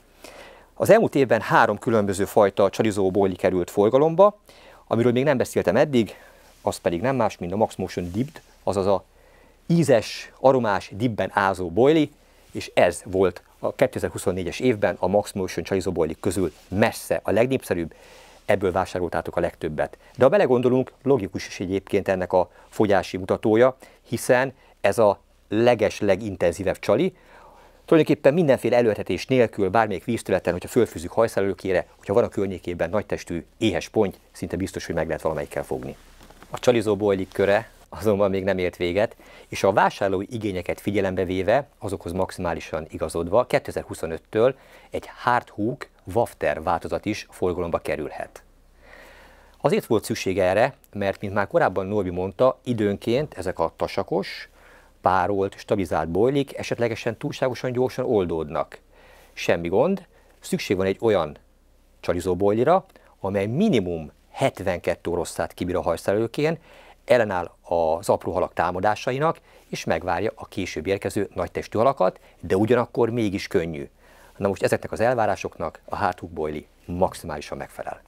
Az elmúlt évben 3 különböző fajta csalizó bojli került forgalomba, amiről még nem beszéltem eddig, az pedig nem más, mint a Max Motion Dipped, azaz a ízes, aromás, dipben ázó bojli, és ez volt a 2024-es évben a Max Motion csalizó bojlik közül messze a legnépszerűbb, ebből vásároltátok a legtöbbet. De ha belegondolunk, logikus is egyébként ennek a fogyási mutatója, hiszen ez a legintenzívebb csali, tulajdonképpen mindenféle előetetés nélkül, bármelyik vízterületen, hogyha fölfűzzük hajszálölőkére, hogyha van a környékében nagytestű, éhes ponty, szinte biztos, hogy meg lehet valamelyikkel fogni. A csalizó bojlik köre azonban még nem ért véget, és a vásárlói igényeket figyelembe véve, azokhoz maximálisan igazodva, 2025-től egy Hardhook Wafter változat is forgalomba kerülhet. Azért volt szükség erre, mert, mint már korábban Norbi mondta, időnként ezek a tasakos, párolt, stabilizált bojlik esetlegesen túlságosan gyorsan oldódnak. Semmi gond, szükség van egy olyan csalizó bojlira, amely minimum 72 oroszlát kibír a hajszálölőkén, ellenáll az apró halak támadásainak, és megvárja a később érkező nagytestű halakat, de ugyanakkor mégis könnyű. Na most ezeknek az elvárásoknak a Hardhook bojli maximálisan megfelel.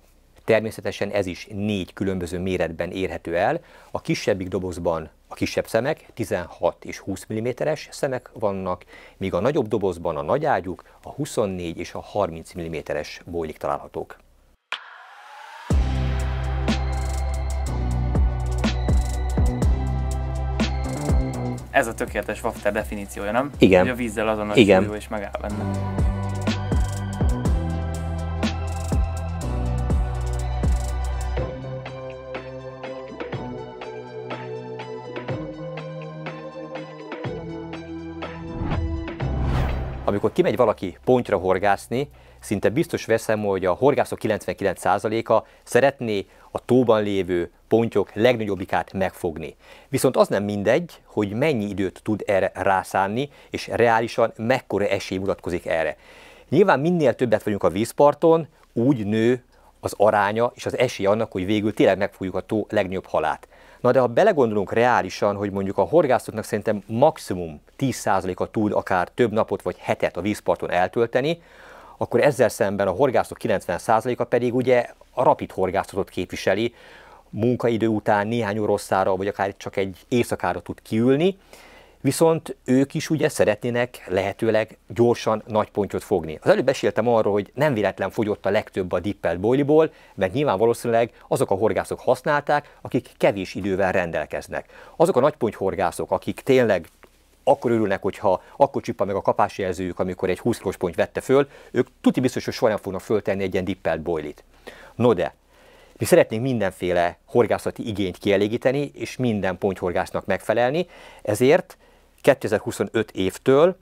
Természetesen ez is 4 különböző méretben érhető el. A kisebbik dobozban a kisebb szemek, 16 és 20 mm-es szemek vannak, míg a nagyobb dobozban a nagy ágyúk, a 24 és a 30 mm-es bojlik találhatók. Ez a tökéletes Wafter definíciója, nem? Igen. Hogy a vízzel azonos súlyú és megáll benne. Amikor kimegy valaki pontyra horgászni, szinte biztos veszem, hogy a horgászok 99%-a szeretné a tóban lévő pontyok legnagyobbikát megfogni. Viszont az nem mindegy, hogy mennyi időt tud erre rászánni, és reálisan mekkora esély mutatkozik erre. Nyilván minél többet vagyunk a vízparton, úgy nő az aránya és az esély annak, hogy végül tényleg megfogjuk a tó legnagyobb halát. Na de ha belegondolunk reálisan, hogy mondjuk a horgászoknak szerintem maximum 10%-a tud akár több napot vagy hetet a vízparton eltölteni, akkor ezzel szemben a horgászok 90%-a pedig ugye a rapid horgászatot képviseli, munkaidő után néhány órára, vagy akár csak egy éjszakára tud kiülni, viszont ők is ugye szeretnének lehetőleg gyorsan nagy pontyot fogni. Az előbb beszéltem arról, hogy nem véletlen fogyott a legtöbb a dippelt boiliból, mert nyilván valószínűleg azok a horgászok használták, akik kevés idővel rendelkeznek. Azok a nagypontyhorgászok, akik tényleg akkor örülnek, hogyha akkor csippa meg a kapásjelzőjük, amikor egy 20 kilós ponty vette föl, ők tuti biztos, hogy soha nem fognak föltenni egy ilyen dippelt boilit. No de, mi szeretnénk mindenféle horgászati igényt kielégíteni, és minden pontyhorgásznak megfelelni, ezért 2025 évtől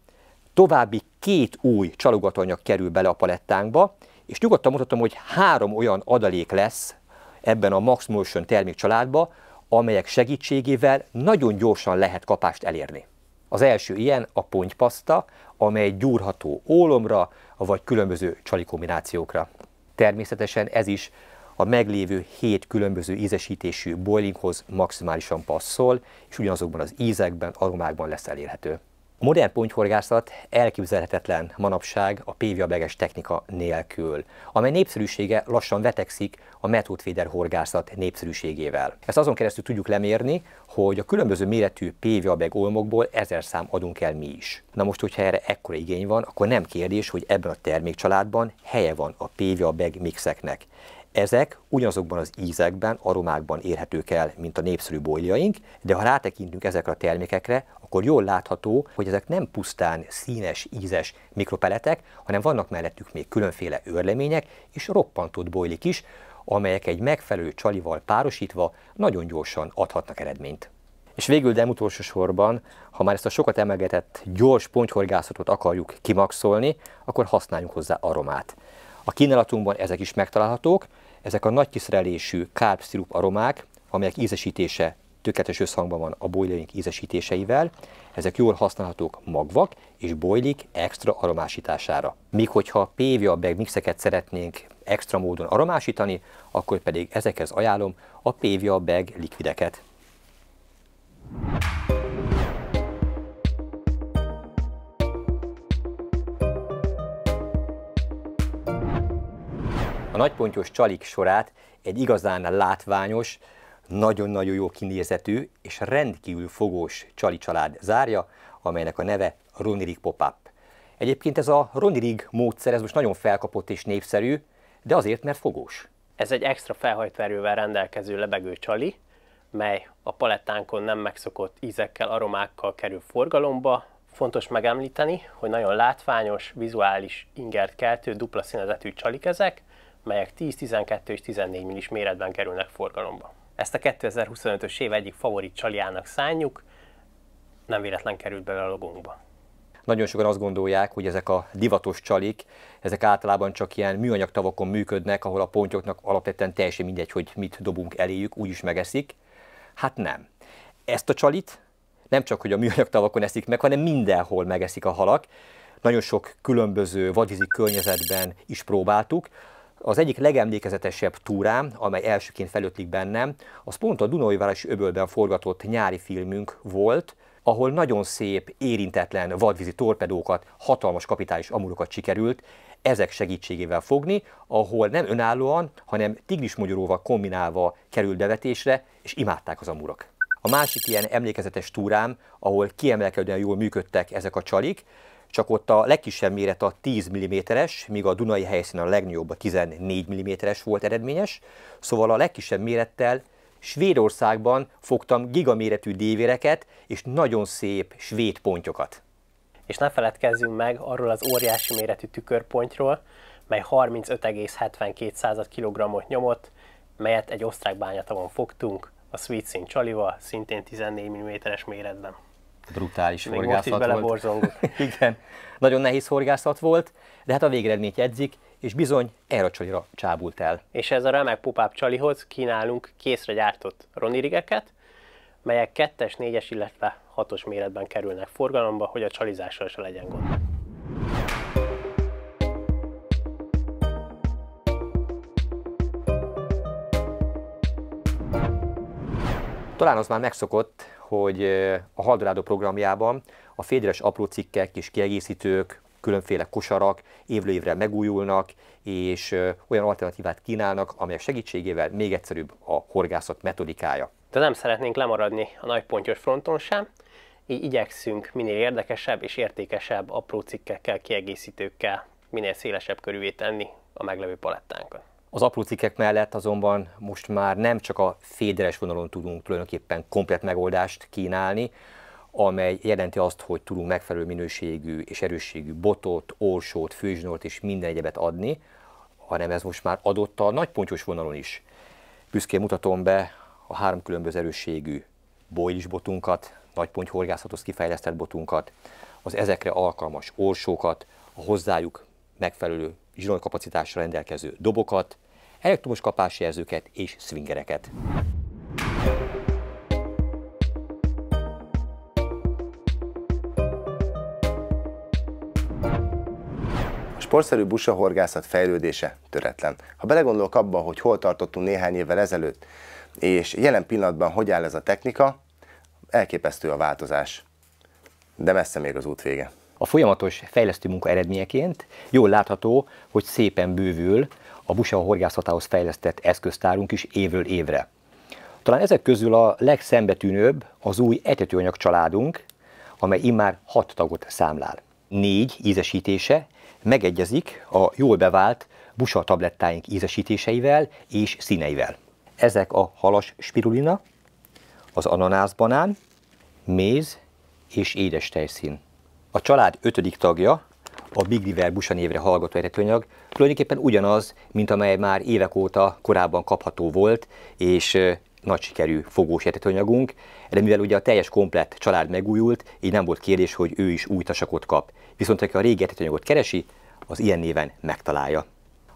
további 2 új csalogatóanyag kerül bele a palettánkba, és nyugodtan mondhatom, hogy 3 olyan adalék lesz ebben a Max Motion termékcsaládban, amelyek segítségével nagyon gyorsan lehet kapást elérni. Az első ilyen a pontypaszta, amely gyúrható ólomra, vagy különböző csali kombinációkra. Természetesen ez is a meglévő 7 különböző ízesítésű boilinghoz maximálisan passzol, és ugyanazokban az ízekben, aromákban lesz elérhető. A modern pontyhorgászat elképzelhetetlen manapság a PVA-beges technika nélkül, amely népszerűsége lassan vetekszik a metódféder horgászat népszerűségével. Ezt azon keresztül tudjuk lemérni, hogy a különböző méretű PVA-beg olmokból 1000 szám adunk el mi is. Na most, hogyha erre ekkora igény van, akkor nem kérdés, hogy ebben a termékcsaládban helye van a PVA-beg mixeknek. Ezek ugyanazokban az ízekben, aromákban érhetők el, mint a népszerű boiljaink, de ha rátekintünk ezekre a termékekre, akkor jól látható, hogy ezek nem pusztán színes, ízes mikropeletek, hanem vannak mellettük még különféle őrlemények és roppantott boilik is, amelyek egy megfelelő csalival párosítva nagyon gyorsan adhatnak eredményt. És végül, de nem utolsó sorban, ha már ezt a sokat emelgetett gyors pontyhorgászatot akarjuk kimaxolni, akkor használjunk hozzá aromát. A kínálatunkban ezek is megtalálhatók, ezek a nagy kiszerelésű kárpszirup aromák, amelyek ízesítése tökéletes összhangban van a boiljaink ízesítéseivel, ezek jól használhatók magvak és boilik extra aromásítására. Míg hogyha PVA-beg mixeket szeretnénk extra módon aromásítani, akkor pedig ezekhez ajánlom a PVA-beg likvideket. A nagypontyos csalik sorát egy igazán látványos, nagyon-nagyon jó kinézetű és rendkívül fogós csali család zárja, amelynek a neve Ronny Rig Pop-Up. Egyébként ez a Ronny Rig módszer, ez most nagyon felkapott és népszerű, de azért, mert fogós. Ez egy extra felhajtóerővel rendelkező lebegő csali, mely a palettánkon nem megszokott ízekkel, aromákkal kerül forgalomba. Fontos megemlíteni, hogy nagyon látványos, vizuális ingert keltő, dupla színezetű csalik ezek, melyek 10, 12 és 14 millis méretben kerülnek forgalomba. Ezt a 2025-ös év egyik favorit csaliának szánjuk, nem véletlen került bele a logónkba. Nagyon sokan azt gondolják, hogy ezek a divatos csalik, ezek általában csak ilyen műanyag tavakon működnek, ahol a pontyoknak alapvetően teljesen mindegy, hogy mit dobunk eléjük, úgyis megeszik. Hát nem. Ezt a csalit nem csak, hogy a műanyag tavakon eszik meg, hanem mindenhol megeszik a halak. Nagyon sok különböző vadvízi környezetben is próbáltuk. Az egyik legemlékezetesebb túrám, amely elsőként felötlik bennem, az pont a Dunaújvárosi öbölben forgatott nyári filmünk volt, ahol nagyon szép, érintetlen vadvízi torpedókat, hatalmas kapitális amurokat sikerült ezek segítségével fogni, ahol nem önállóan, hanem tigrismogyoróval kombinálva került bevetésre, és imádták az amurok. A másik ilyen emlékezetes túrám, ahol kiemelkedően jól működtek ezek a csalik, csak ott a legkisebb méret a 10 mm-es, míg a dunai helyszínen a legnagyobb a 14 mm-es volt eredményes, szóval a legkisebb mérettel Svédországban fogtam gigaméretű dévéreket és nagyon szép svéd pontyokat. És ne feledkezzünk meg arról az óriási méretű tükörpontyról, mely 35,72 kg-ot nyomott, melyet egy osztrák bányatavon fogtunk, a Sweet Sin csalival, szintén 14 mm-es méretben. Brutális még horgászat most is beleborzongok. Igen, nagyon nehéz horgászat volt, de hát a végeredményt jegyzik, és bizony erre a csalira csábult el. És ez a remek pop-up csalihoz kínálunk készre gyártott Ronny Rigeket, melyek 2-es, 4-es, illetve 6-os méretben kerülnek forgalomba, hogy a csalizással se legyen gond. Talán az már megszokott, hogy a Haldorado programjában a féderes apró cikkek és kiegészítők különféle kosarak évről évre megújulnak, és olyan alternatívát kínálnak, amelyek segítségével még egyszerűbb a horgászat metodikája. De nem szeretnénk lemaradni a nagypontyos fronton sem, így igyekszünk minél érdekesebb és értékesebb apró cikkekkel, kiegészítőkkel minél szélesebb körűvé tenni a meglevő palettánkat. Az apró cikkek mellett azonban most már nem csak a féderes vonalon tudunk tulajdonképpen komplett megoldást kínálni, amely jelenti azt, hogy tudunk megfelelő minőségű és erősségű botot, orsót, főzsnort és minden egyebet adni, hanem ez most már adott a nagypontyos vonalon is. Büszkén mutatom be a 3 különböző erősségű boilis botunkat, nagypontyhorgászathoz kifejlesztett botunkat, az ezekre alkalmas orsókat, a hozzájuk megfelelő zsinórkapacitásra rendelkező dobokat, elektromos kapásjelzőket és swingereket. A sportszerű busahorgászat fejlődése töretlen. Ha belegondolok abba, hogy hol tartottunk néhány évvel ezelőtt, és jelen pillanatban hogy áll ez a technika, elképesztő a változás. De messze még az út vége. A folyamatos fejlesztő munka eredményeként jól látható, hogy szépen bővül a busa horgászatához fejlesztett eszköztárunk is évről évre. Talán ezek közül a legszembetűnőbb az új etetőanyag családunk, amely immár 6 tagot számlál. 4 ízesítése megegyezik a jól bevált busa tablettáink ízesítéseivel és színeivel. Ezek a halas spirulina, az ananászbanán, méz és édes tejszín. A család 5. tagja, a Big River busa névre hallgató etetőanyag tulajdonképpen ugyanaz, mint amely már évek óta korábban kapható volt, és nagy sikerű fogós etetőanyagunk, de mivel ugye a teljes komplett család megújult, így nem volt kérdés, hogy ő is új tasakot kap. Viszont aki a régi etetőanyagot keresi, az ilyen néven megtalálja.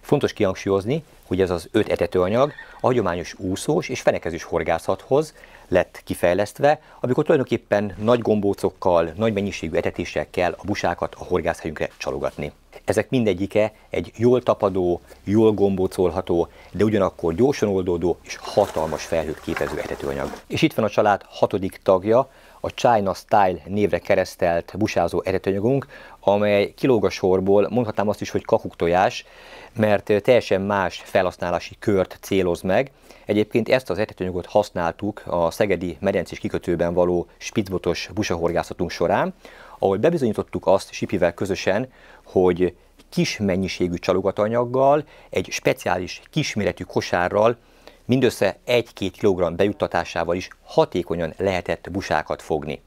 Fontos kihangsúlyozni, hogy ez az 5 etetőanyag a hagyományos úszós és fenekezős horgászathoz lett kifejlesztve, amikor tulajdonképpen nagy gombócokkal, nagy mennyiségű etetéssel kell a busákat a horgászhelyünkre csalogatni. Ezek mindegyike egy jól tapadó, jól gombócolható, de ugyanakkor gyorsan oldódó és hatalmas felhőt képező etetőanyag. És itt van a család 6. tagja, a China Style névre keresztelt busázó etetőanyagunk, amely kilóg a sorból, mondhatnám azt is, hogy kakuktojás, mert teljesen más felhasználási kört céloz meg. Egyébként ezt az etetőanyagot használtuk a szegedi medencés kikötőben való spitzbotos busahorgászatunk során, ahol bebizonyítottuk azt Sipivel közösen, hogy kis mennyiségű csalogatanyaggal, egy speciális kisméretű kosárral, mindössze 1-2 kg bejuttatásával is hatékonyan lehetett busákat fogni.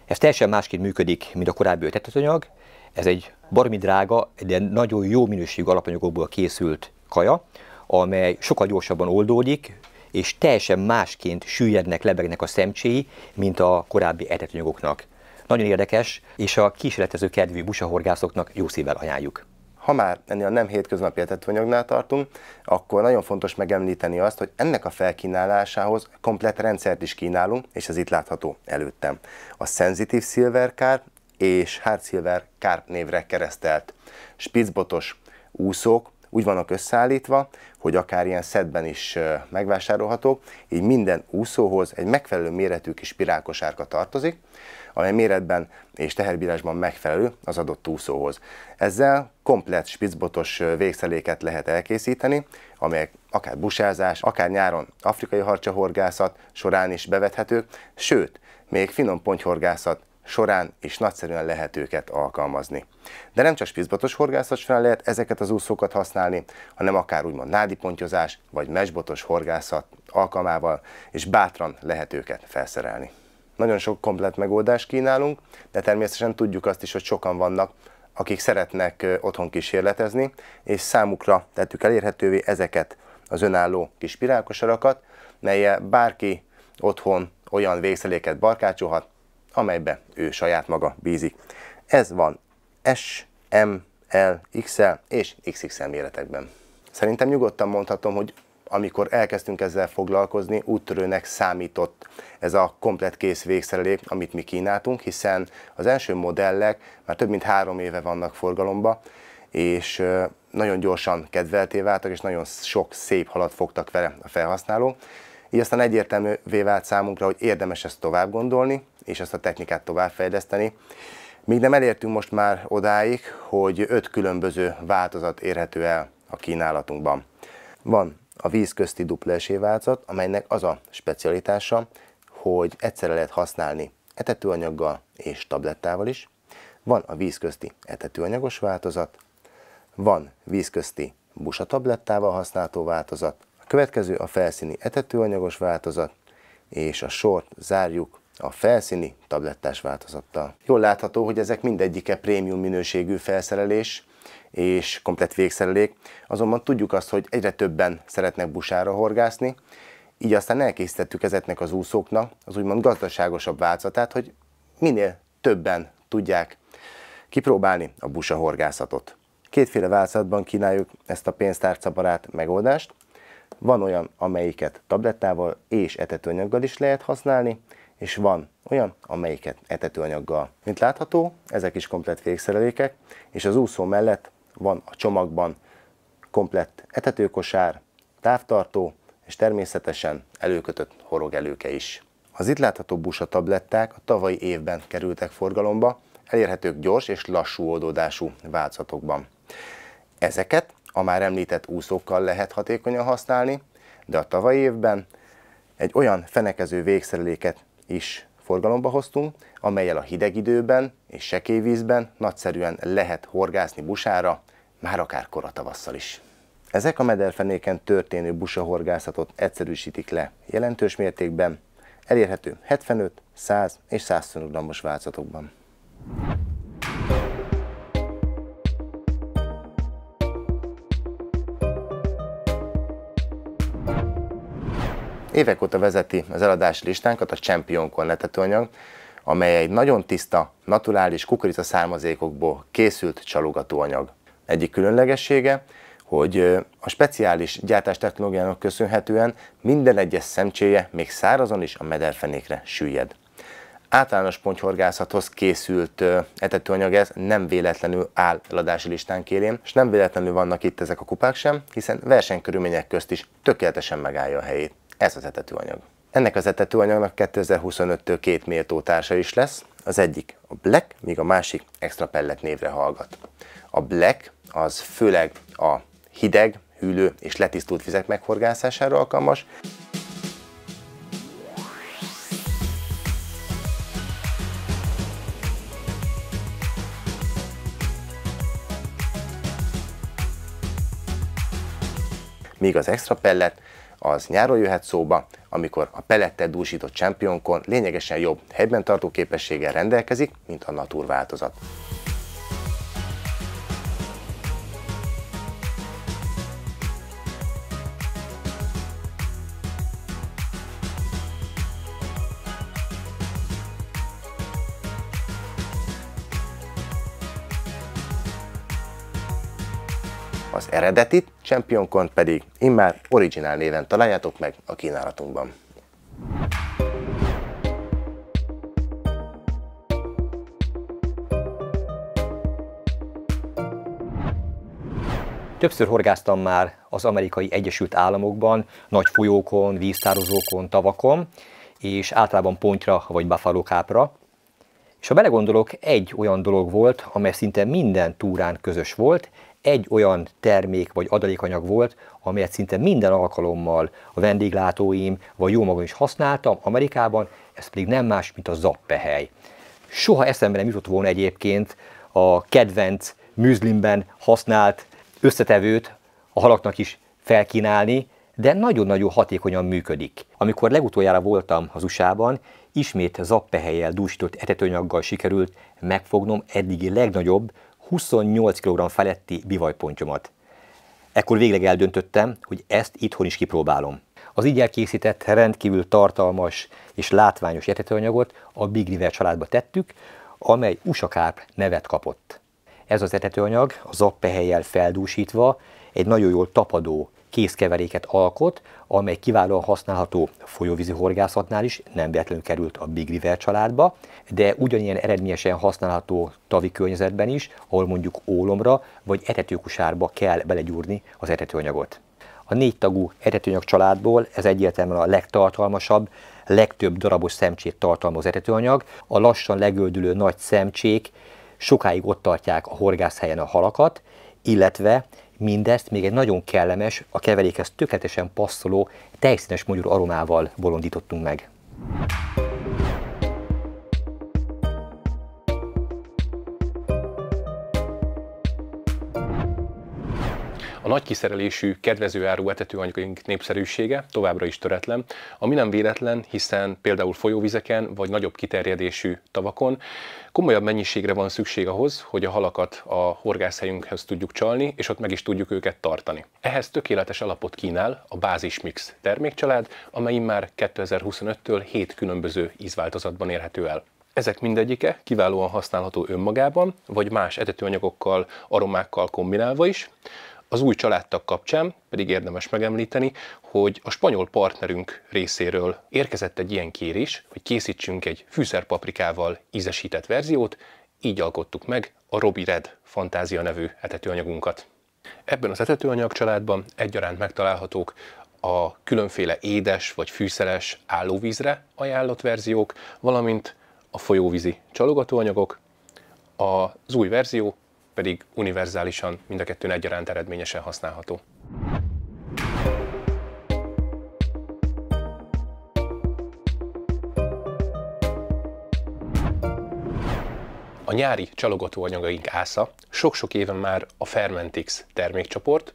Ez teljesen másként működik, mint a korábbi etetőanyag. Ez egy baromi drága, de nagyon jó minőségű alapanyagokból készült kaja, amely sokkal gyorsabban oldódik, és teljesen másként süllyednek, lebegnek a szemcséi, mint a korábbi etetőanyagoknak. Nagyon érdekes, és a kísérletező kedvű busahorgászoknak jó szívvel ajánljuk. Ha már ennél a nem hétköznapi etetőanyagnál tartunk, akkor nagyon fontos megemlíteni azt, hogy ennek a felkínálásához komplett rendszert is kínálunk, és ez itt látható előttem. A Sensitive Silver Carp és Hard Silver Carp névre keresztelt spitzbotos úszók úgy vannak összeállítva, hogy akár ilyen szedben is megvásárolhatók, így minden úszóhoz egy megfelelő méretű kis spirálkosárka tartozik, amely méretben és teherbírásban megfelelő az adott úszóhoz. Ezzel komplett spitzbotos végszeléket lehet elkészíteni, amelyek akár busázás, akár nyáron afrikai harcsahorgászat során is bevethetők, sőt, még finom pontyhorgászat során is nagyszerűen lehet őket alkalmazni. De nem csak spitzbotos horgászat során lehet ezeket az úszókat használni, hanem akár úgymond nádipontyozás vagy mezsbotos horgászat alkalmával, és bátran lehet őket felszerelni. Nagyon sok komplett megoldást kínálunk, de természetesen tudjuk azt is, hogy sokan vannak, akik szeretnek otthon kísérletezni, és számukra tettük elérhetővé ezeket az önálló kis spirálkosarakat, melyel bárki otthon olyan végszeléket barkácsolhat, amelybe ő saját maga bízik. Ez van S, M, L, XL és XXL méretekben. Szerintem nyugodtan mondhatom, hogy amikor elkezdtünk ezzel foglalkozni, úttörőnek számított ez a komplett kész végszerelé, amit mi kínáltunk, hiszen az első modellek már több mint 3 éve vannak forgalomba, és nagyon gyorsan kedvelté váltak, és nagyon sok szép halat fogtak vele a felhasználók. Így aztán egyértelművé vált számunkra, hogy érdemes ezt tovább gondolni, és ezt a technikát továbbfejleszteni, Míg nem elértünk most már odáig, hogy 5 különböző változat érhető el a kínálatunkban. Van a víz közti dupla esélyváltozat, amelynek az a specialitása, hogy egyszerre lehet használni etetőanyaggal és tablettával is. Van a víz közti etetőanyagos változat, van víz közti busa tablettával használható változat, a következő a felszíni etetőanyagos változat, és a sort zárjuk a felszíni tablettás változattal. Jól látható, hogy ezek mindegyike prémium minőségű felszerelés és komplett végszerelék, azonban tudjuk azt, hogy egyre többen szeretnek busára horgászni, így aztán elkészítettük ezeknek az úszóknak az úgymond gazdaságosabb változatát, hogy minél többen tudják kipróbálni a busa horgászatot. Kétféle változatban kínáljuk ezt a pénztárcabarát megoldást. Van olyan, amelyiket tablettával és etetőanyaggal is lehet használni, és van olyan, amelyiket etetőanyaggal. Mint látható, ezek is komplett végszerelékek, és az úszó mellett van a csomagban komplett etetőkosár, távtartó, és természetesen előkötött horogelőke is. Az itt látható busa tabletták a tavalyi évben kerültek forgalomba, elérhetők gyors és lassú oldódású változatokban. Ezeket a már említett úszókkal lehet hatékonyan használni, de a tavalyi évben egy olyan fenekező végszereléket is forgalomba hoztunk, amellyel a hideg időben és sekély vízben nagyszerűen lehet horgászni busára, már akár kora tavasszal is. Ezek a mederfenéken történő busahorgászatot egyszerűsítik le jelentős mértékben, elérhető 75, 100 és 125 g-os változatokban. Évek óta vezeti az eladási listánkat a Champion Corn etetőanyag, amely egy nagyon tiszta, naturális kukorica származékokból készült csalogatóanyag. Egyik különlegessége, hogy a speciális gyártástechnológiának köszönhetően minden egyes szemcséje még szárazon is a mederfenékre süllyed. Általános pontyhorgászathoz készült etetőanyag ez, nem véletlenül áll eladási listánk élén, és nem véletlenül vannak itt ezek a kupák sem, hiszen versenykörülmények közt is tökéletesen megállja a helyét. Ez az etetőanyag. Ennek az etetőanyagnak 2025-től 2 méltótársa is lesz, az egyik a Black, míg a másik Extra Pellet névre hallgat. A Black az főleg a hideg, hűlő és letisztult vizek meghorgászására alkalmas. Míg az Extra Pellet az nyáron jöhet szóba, amikor a pellettel dúsított Champion Corn lényegesen jobb helyben tartó képességgel rendelkezik, mint a Natur változat. Az eredetit, Champion Corn pedig immár Original néven találjátok meg a kínálatunkban. Többször horgáztam már az Amerikai Egyesült Államokban, nagy folyókon, víztározókon, tavakon, és általában pontyra vagy buffalo carpra. És ha belegondolok, egy olyan dolog volt, amely szinte minden túrán közös volt, egy olyan termék vagy adalékanyag volt, amelyet szinte minden alkalommal a vendéglátóim vagy jó magam is használtam Amerikában, ez pedig nem más, mint a zappehely. Soha eszembe nem jutott volna egyébként a kedvenc műzlimben használt összetevőt a halaknak is felkínálni, de nagyon-nagyon hatékonyan működik. Amikor legutoljára voltam az USA-ban, ismét zappehelyjel dúsított etetőanyaggal sikerült megfognom eddigi legnagyobb 28 kg feletti bivajpontyomat. Ekkor végleg eldöntöttem, hogy ezt itthon is kipróbálom. Az így elkészített, rendkívül tartalmas és látványos etetőanyagot a Big River családba tettük, amely USA Carp nevet kapott. Ez az etetőanyag a zappehelyjel feldúsítva egy nagyon jól tapadó készkeveréket alkot, amely kiválóan használható folyóvízi horgászatnál is, nem véletlenül került a Big River családba, de ugyanilyen eredményesen használható tavi környezetben is, ahol mondjuk ólomra vagy etetőkosárba kell belegyúrni az etetőanyagot. A 4 tagú etetőanyag családból ez egyértelműen a legtartalmasabb, legtöbb darabos szemcsét tartalmazó etetőanyag. A lassan legöldülő nagy szemcsék sokáig ott tartják a horgászhelyen a halakat, illetve mindezt még egy nagyon kellemes, a keverékhez tökéletesen passzoló, tejszínes mogyor aromával bolondítottunk meg. A nagy kiszerelésű, kedvezőáru etetőanyagaink népszerűsége továbbra is töretlen, ami nem véletlen, hiszen például folyóvizeken vagy nagyobb kiterjedésű tavakon komolyabb mennyiségre van szükség ahhoz, hogy a halakat a horgászhelyünkhez tudjuk csalni, és ott meg is tudjuk őket tartani. Ehhez tökéletes alapot kínál a Bázismix termékcsalád, amely immár 2025-től 7 különböző ízváltozatban érhető el. Ezek mindegyike kiválóan használható önmagában, vagy más etetőanyagokkal, aromákkal kombinálva is. Az új családtag kapcsán pedig érdemes megemlíteni, hogy a spanyol partnerünk részéről érkezett egy ilyen kérés, hogy készítsünk egy fűszerpaprikával ízesített verziót, így alkottuk meg a Robi Red Fantázia nevű etetőanyagunkat. Ebben az etetőanyag családban egyaránt megtalálhatók a különféle édes vagy fűszeres állóvízre ajánlott verziók, valamint a folyóvízi csalogatóanyagok. Az új verzió pedig univerzálisan mind a kettőn egyaránt eredményesen használható. A nyári csalogatóanyagaink ásza sok-sok éven már a Fermentix termékcsoport,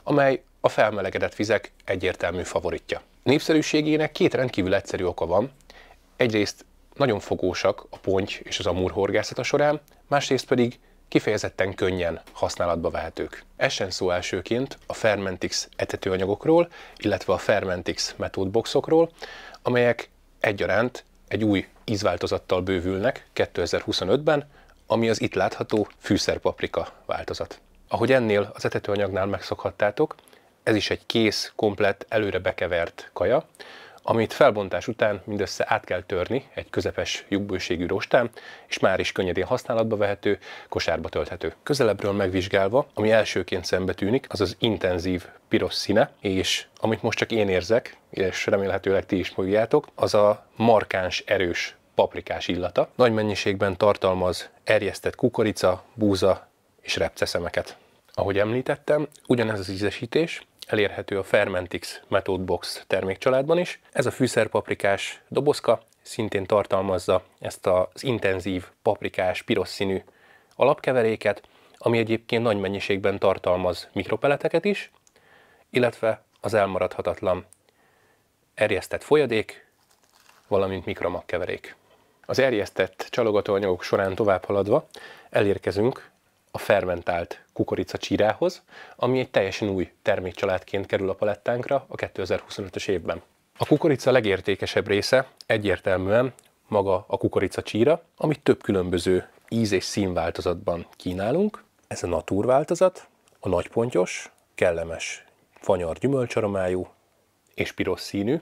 amely a felmelegedett vizek egyértelmű favoritja. Népszerűségének 2 rendkívül egyszerű oka van. Egyrészt nagyon fogósak a ponty és az amúr horgászata során, másrészt pedig kifejezetten könnyen használatba vehetők. Essen szó elsőként a Fermentix etetőanyagokról, illetve a Fermentix metódboxokról, amelyek egyaránt egy új ízváltozattal bővülnek 2025-ben, ami az itt látható fűszerpaprika változat. Ahogy ennél az etetőanyagnál megszokhattátok, ez is egy kész, komplett, előre bekevert kaja, amit felbontás után mindössze át kell törni egy közepes lyukbőségű rostán, és már is könnyedén használatba vehető, kosárba tölthető. Közelebbről megvizsgálva, ami elsőként szembe tűnik, az az intenzív piros színe, és amit most csak én érzek, és remélhetőleg ti is fogjátok, az a markáns, erős paprikás illata. Nagy mennyiségben tartalmaz erjesztett kukorica, búza és repceszemeket. Ahogy említettem, ugyanez az ízesítés elérhető a Fermentix Metódbox termékcsaládban is. Ez a fűszerpaprikás dobozka szintén tartalmazza ezt az intenzív paprikás, piros színű alapkeveréket, ami egyébként nagy mennyiségben tartalmaz mikropeleteket is, illetve az elmaradhatatlan erjesztett folyadék, valamint mikromag keverék. Az erjesztett csalogatóanyagok során tovább haladva elérkezünk a fermentált kukorica csírához, ami egy teljesen új termékcsaládként kerül a palettánkra a 2025-ös évben. A kukorica legértékesebb része egyértelműen maga a kukorica csíra, amit több különböző íz- és színváltozatban kínálunk. Ez a natur változat, a nagypontyos, kellemes fanyar gyümölcsaromájú és piros színű,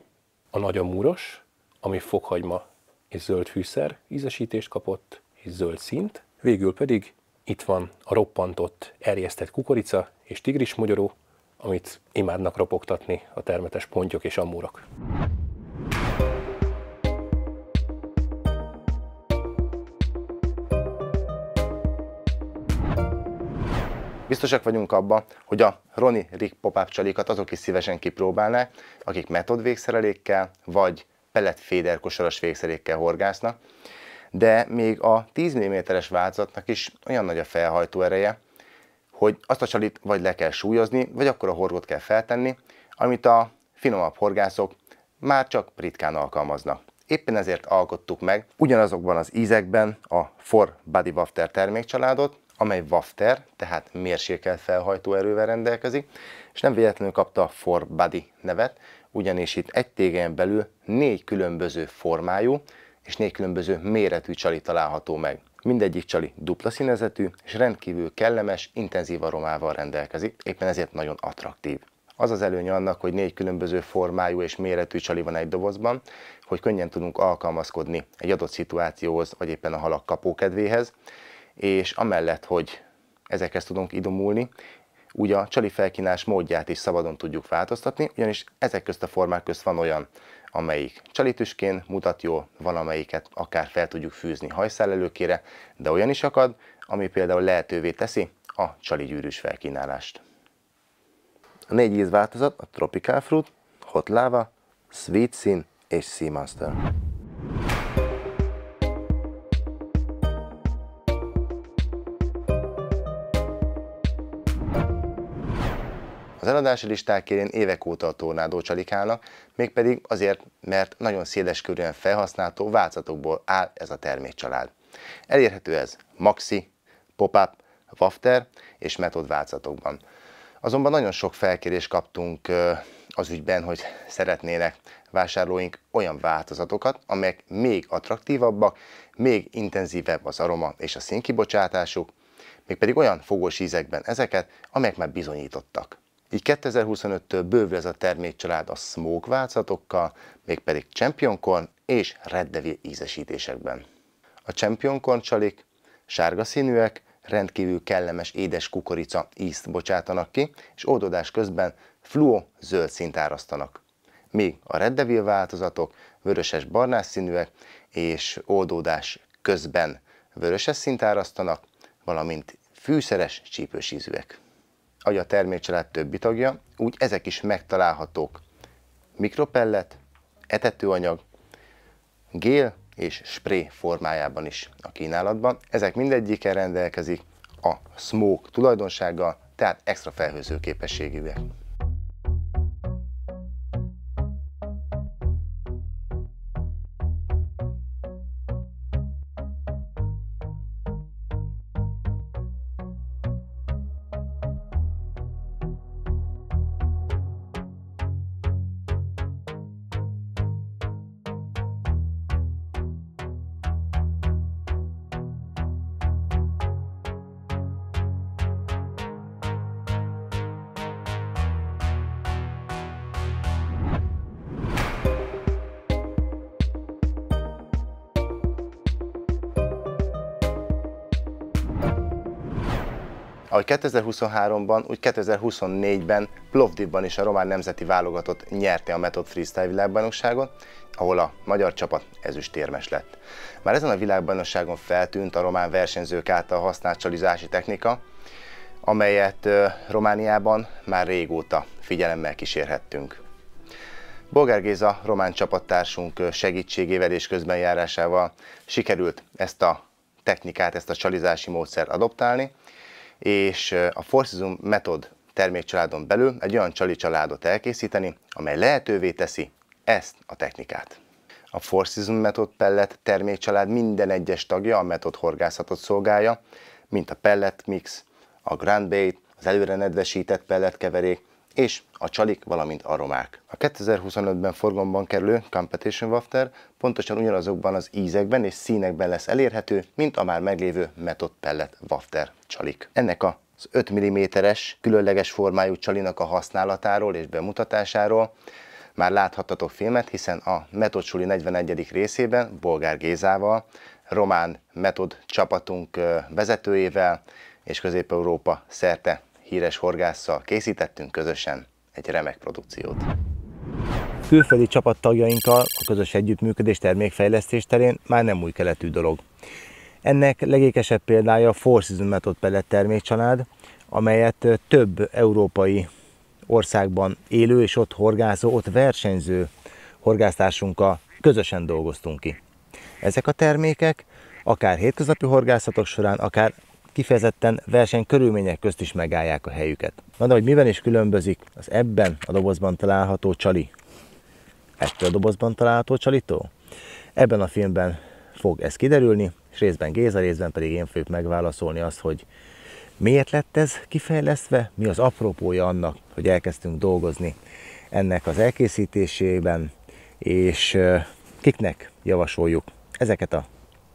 a nagy amúros, ami fokhagyma és zöld fűszer ízesítést kapott, és zöld színt, végül pedig itt van a roppantott, erjesztett kukorica és tigrismogyoró, amit imádnak ropogtatni a termetes pontyok és amúrok. Biztosak vagyunk abban, hogy a Roni Rig pop-up csalikat azok is szívesen kipróbálnák, akik metód végszerelékkel vagy pellet féder kosaras végszerékkel horgásznak, de még a 10 mm-es változatnak is olyan nagy a felhajtó ereje, hogy azt a csalit vagy le kell súlyozni, vagy akkor a horgot kell feltenni, amit a finomabb horgászok már csak ritkán alkalmaznak. Éppen ezért alkottuk meg ugyanazokban az ízekben a For Body Wafter termékcsaládot, amely wafter, tehát mérsékelt felhajtó erővel rendelkezik, és nem véletlenül kapta a For Body nevet, ugyanis itt egy tégelyen belül 4 különböző formájú és 4 különböző méretű csali található meg. Mindegyik csali dupla színezetű és rendkívül kellemes, intenzív aromával rendelkezik, éppen ezért nagyon attraktív. Az az előnye annak, hogy 4 különböző formájú és méretű csali van egy dobozban, hogy könnyen tudunk alkalmazkodni egy adott szituációhoz, vagy éppen a halak kapókedvéhez, és amellett, hogy ezekhez tudunk idomulni, úgy a csali felkínálás módját is szabadon tudjuk változtatni, ugyanis ezek közt a formák közt van olyan, amelyik csalitüskén mutat jól, van amelyiket akár fel tudjuk fűzni hajszálelőkére, de olyan is akad, ami például lehetővé teszi a csali gyűrűs felkínálást. A 4 ízváltozat a Tropical Fruit, Hot Lava, Sweet Sin és Sea Monster. Az eladási listák élén évek óta a tornádó csalik állnak, mégpedig azért, mert nagyon széleskörűen felhasználható változatokból áll ez a termékcsalád. Elérhető ez maxi, pop-up, wafter és metod változatokban. Azonban nagyon sok felkérést kaptunk az ügyben, hogy szeretnének vásárlóink olyan változatokat, amelyek még attraktívabbak, még intenzívebb az aroma és a színkibocsátásuk, mégpedig olyan fogós ízekben ezeket, amelyek már bizonyítottak. Így 2025-től bővül ez a termékcsalád a smoke változatokkal, mégpedig Champion Corn és Red Devil ízesítésekben. A Champion Corn csalik sárga színűek, rendkívül kellemes édes kukorica ízt bocsátanak ki, és oldódás közben fluo zöld színt árasztanak. Míg a Red Devil változatok vöröses-barnás színűek, és oldódás közben vöröses színt árasztanak, valamint fűszeres csípős ízűek. Ahogy a termékcsalád többi tagja, úgy ezek is megtalálhatók mikropellet, etetőanyag, gél és spray formájában is a kínálatban. Ezek mindegyikkel rendelkezik a smoke tulajdonsággal, tehát extra felhőző képességűek. Ahogy 2023-ban, úgy 2024-ben Plovdivban is a román nemzeti válogatott nyerte a Method Freestyle világbajnokságot, ahol a magyar csapat ezüstérmes lett. Már ezen a világbajnokságon feltűnt a román versenyzők által használt csalizási technika, amelyet Romániában már régóta figyelemmel kísérhettünk. Bolgár Géza román csapattársunk segítségével és közbenjárásával sikerült ezt a technikát, ezt a csalizási módszert adoptálni, és a Four Seasons Method termékcsaládon belül egy olyan csali családot elkészíteni, amely lehetővé teszi ezt a technikát. A Four Seasons Method pellet termékcsalád minden egyes tagja a Method horgászatot szolgálja, mint a pellet mix, a ground bait, az előre nedvesített pelletkeverék és a csalik, valamint aromák. A 2025-ben forgalomban kerülő Competition Wafter pontosan ugyanazokban az ízekben és színekben lesz elérhető, mint a már meglévő Method Pellet Wafter csalik. Ennek az 5 mm-es különleges formájú csalinak a használatáról és bemutatásáról már láthattatok filmet, hiszen a Method Suli 41. részében Bolgár Gézával, román Method csapatunk vezetőjével és Közép-Európa szerte híres horgásszal készítettünk közösen egy remek produkciót. Külföldi csapattagjainkkal a közös együttműködés termékfejlesztés terén már nem új keletű dolog. Ennek legékesebb példája a Four Seasons Method pellet termékcsalád, amelyet több európai országban élő és ott horgászó, ott versenyző horgásztársunkkal közösen dolgoztunk ki. Ezek a termékek akár hétköznapi horgászatok során, akár kifejezetten versenykörülmények közt is megállják a helyüket. Na de hogy miben is különbözik az ebben a dobozban található csali ettől a dobozban található csalitól? Ebben a filmben fog ez kiderülni, és részben Géza, részben pedig én fogjuk megválaszolni azt, hogy miért lett ez kifejlesztve, mi az apropója annak, hogy elkezdtünk dolgozni ennek az elkészítésében, és kiknek javasoljuk ezeket a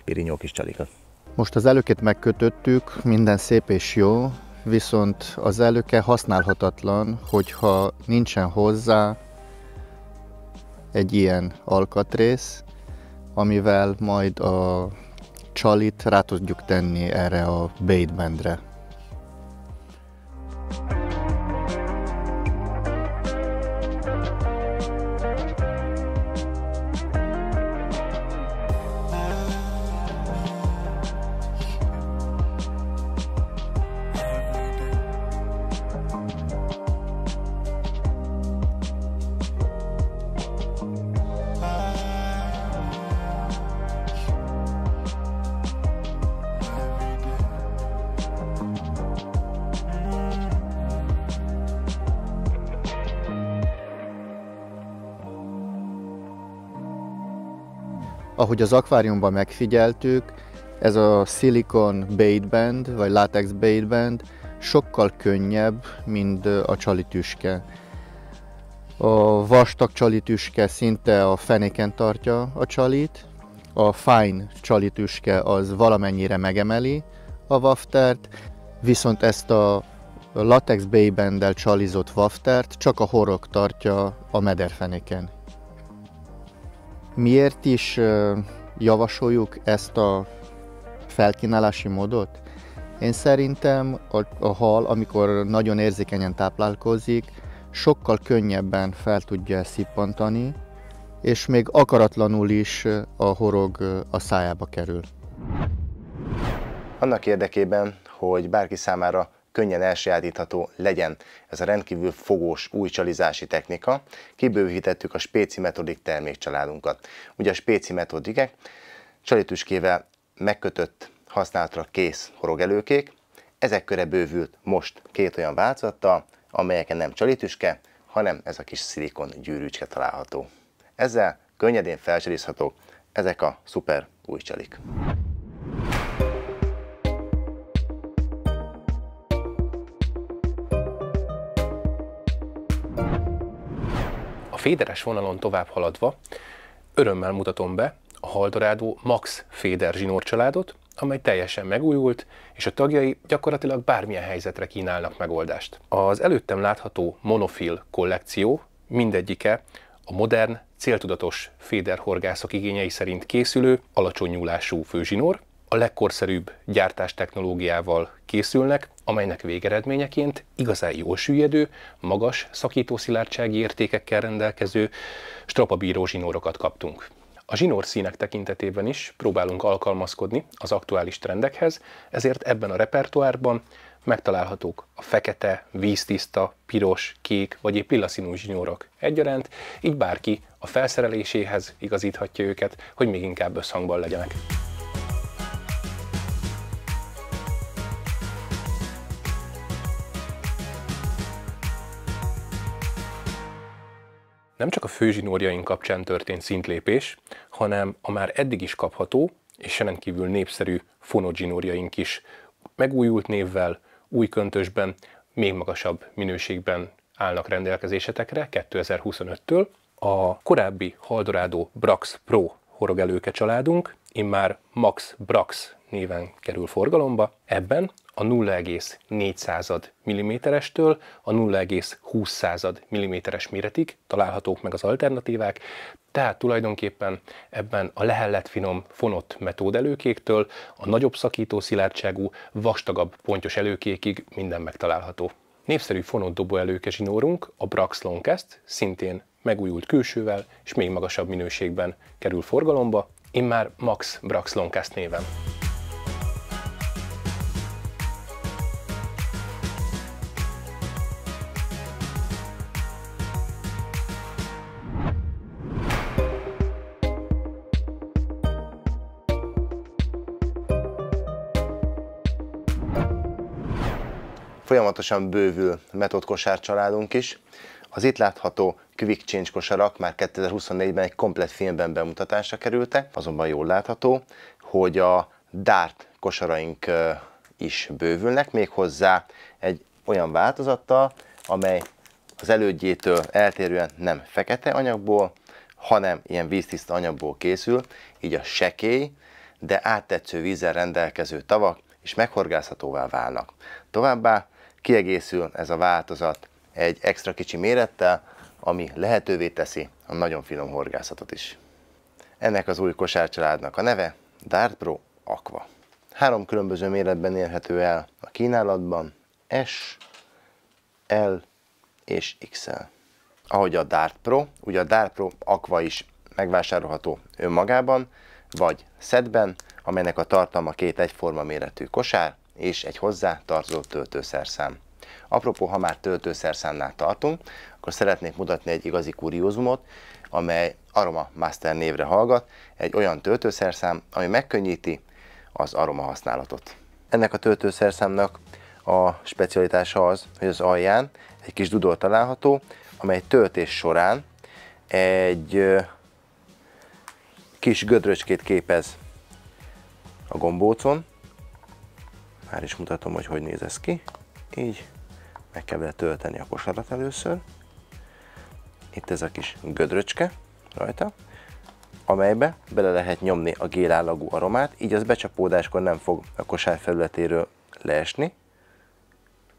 pirinyó kis csalikat. Most az előket megkötöttük, minden szép és jó, viszont az előke használhatatlan, hogyha nincsen hozzá egy ilyen alkatrész, amivel majd a csalit rá tudjuk tenni erre a baitbandre. Ahogy az akváriumban megfigyeltük, ez a silicon baitband, vagy latex baitband sokkal könnyebb, mint a csalitüske. A vastag csalitüske szinte a fenéken tartja a csalit, a fine csalitüske az valamennyire megemeli a waftert, viszont ezt a latex baitbanddel csalizott waftert csak a horog tartja a mederfenéken. Miért is javasoljuk ezt a felkínálási módot? Én szerintem a hal, amikor nagyon érzékenyen táplálkozik, sokkal könnyebben fel tudja szippantani, és még akaratlanul is a horog a szájába kerül. Annak érdekében, hogy bárki számára könnyen elsajátítható legyen ez a rendkívül fogós új csalizási technika, kibővítettük a Spéci Metodik termékcsaládunkat. Ugye a Spéci Metodikek csalitüskével megkötött, használatra kész horogelőkék, ezek köre bővült most két olyan változattal, amelyeken nem csalitüske, hanem ez a kis szilikon gyűrűcske található. Ezzel könnyedén felcsalizhatók ezek a szuper új csalik. A féderes vonalon tovább haladva örömmel mutatom be a Haldorado Max féder zsinórcsaládot, amely teljesen megújult, és a tagjai gyakorlatilag bármilyen helyzetre kínálnak megoldást. Az előttem látható monofil kollekció mindegyike a modern, céltudatos féderhorgászok igényei szerint készülő, alacsony nyúlású főzsinór, a legkorszerűbb gyártás technológiával készülnek, amelynek végeredményeként igazán jól süllyedő, magas szakítószilárdsági értékekkel rendelkező strapabíró zsinórokat kaptunk. A zsinórszínek tekintetében is próbálunk alkalmazkodni az aktuális trendekhez, ezért ebben a repertoárban megtalálhatók a fekete, víztiszta, piros, kék vagy épp lila színű zsinórok egyaránt, így bárki a felszereléséhez igazíthatja őket, hogy még inkább összhangban legyenek. Nem csak a főzsinórjaink kapcsán történt szintlépés, hanem a már eddig is kapható és rendkívül népszerű fonódzsinórjaink is megújult névvel, új köntösben, még magasabb minőségben állnak rendelkezésetekre 2025-től. A korábbi Haldorado Brax Pro horogelőke családunk immár Max Brax néven kerül forgalomba. Ebben a 0,4 mm-estől a 0,20 mm-es méretig találhatók meg az alternatívák, tehát tulajdonképpen ebben a lehellett finom fonott metódelőkéktől a nagyobb szakító szilárdságú, vastagabb pontyos előkékig minden megtalálható. Népszerű fonott dobóelőke zsinórunk, a Brax Longcast, szintén megújult külsővel és még magasabb minőségben kerül forgalomba, immár Max Brax Longcast néven. Folyamatosan bővül Method kosár családunk is. Az itt látható Quick Change kosarak már 2024-ben egy komplett filmben bemutatásra kerültek, azonban jól látható, hogy a Dart kosaraink is bővülnek, méghozzá egy olyan változattal, amely az elődjétől eltérően nem fekete anyagból, hanem ilyen víztiszta anyagból készül, így a sekély, de áttetsző vízzel rendelkező tavak is meghorgászhatóvá válnak. Továbbá kiegészül ez a változat egy extra kicsi mérettel, ami lehetővé teszi a nagyon finom horgászatot is. Ennek az új kosárcsaládnak a neve Dart Pro Aqua. 3 különböző méretben érhető el a kínálatban, S, L és XL. Ahogy a Dart Pro, ugye a Dart Pro Aqua is megvásárolható önmagában, vagy setben, amelynek a tartalma 2 egyforma méretű kosár és egy hozzá tartozó töltőszerszám. Apropó, ha már töltőszerszámnál tartunk, akkor szeretnék mutatni egy igazi kuriózumot, amely Aroma Master névre hallgat, egy olyan töltőszerszám, ami megkönnyíti az aroma használatot. Ennek a töltőszerszámnak a specialitása az, hogy az alján egy kis dudor található, amely töltés során egy kis gödröcskét képez a gombócon. Már is mutatom, hogy hogy néz ez ki. Így meg kell vele tölteni a kosarat először. Itt ez a kis gödröcske rajta, amelybe bele lehet nyomni a gélállagú aromát, így az becsapódáskor nem fog a kosár felületéről leesni.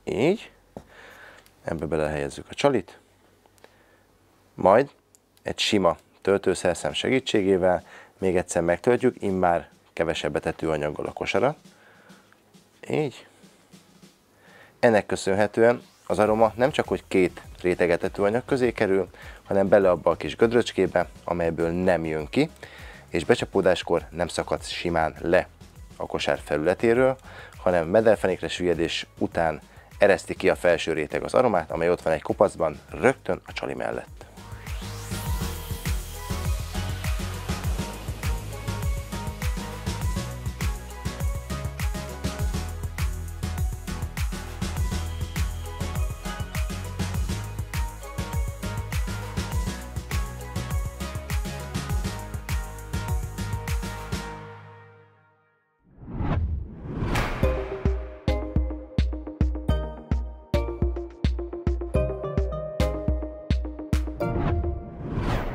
Így. Ebbe belehelyezzük a csalit. Majd egy sima töltőszerszám segítségével még egyszer megtöltjük, immár kevesebb etetőanyaggal a kosarat. Így. Ennek köszönhetően az aroma nem csak hogy két réteg etetőanyag közé kerül, hanem bele abba a kis gödröcskébe, amelyből nem jön ki, és becsapódáskor nem szakad simán le a kosár felületéről, hanem mederfenékre süllyedés után ereszti ki a felső réteg az aromát, amely ott van egy kopacban rögtön a csali mellett.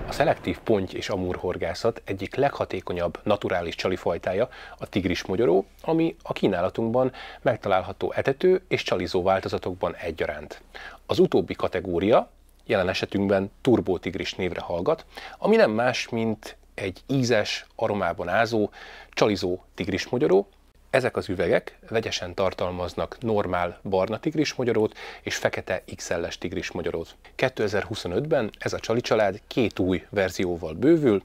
A szelektív ponty- és amúrhorgászat egyik leghatékonyabb naturális csalifajtája a tigrismogyoró, ami a kínálatunkban megtalálható etető és csalizó változatokban egyaránt. Az utóbbi kategória jelen esetünkben turbótigris névre hallgat, ami nem más, mint egy ízes, aromában ázó, csalizó tigrismogyoró. Ezek az üvegek vegyesen tartalmaznak normál barna tigrismogyorót és fekete XL-es tigrismogyorót. 2025-ben ez a csali család két új verzióval bővül,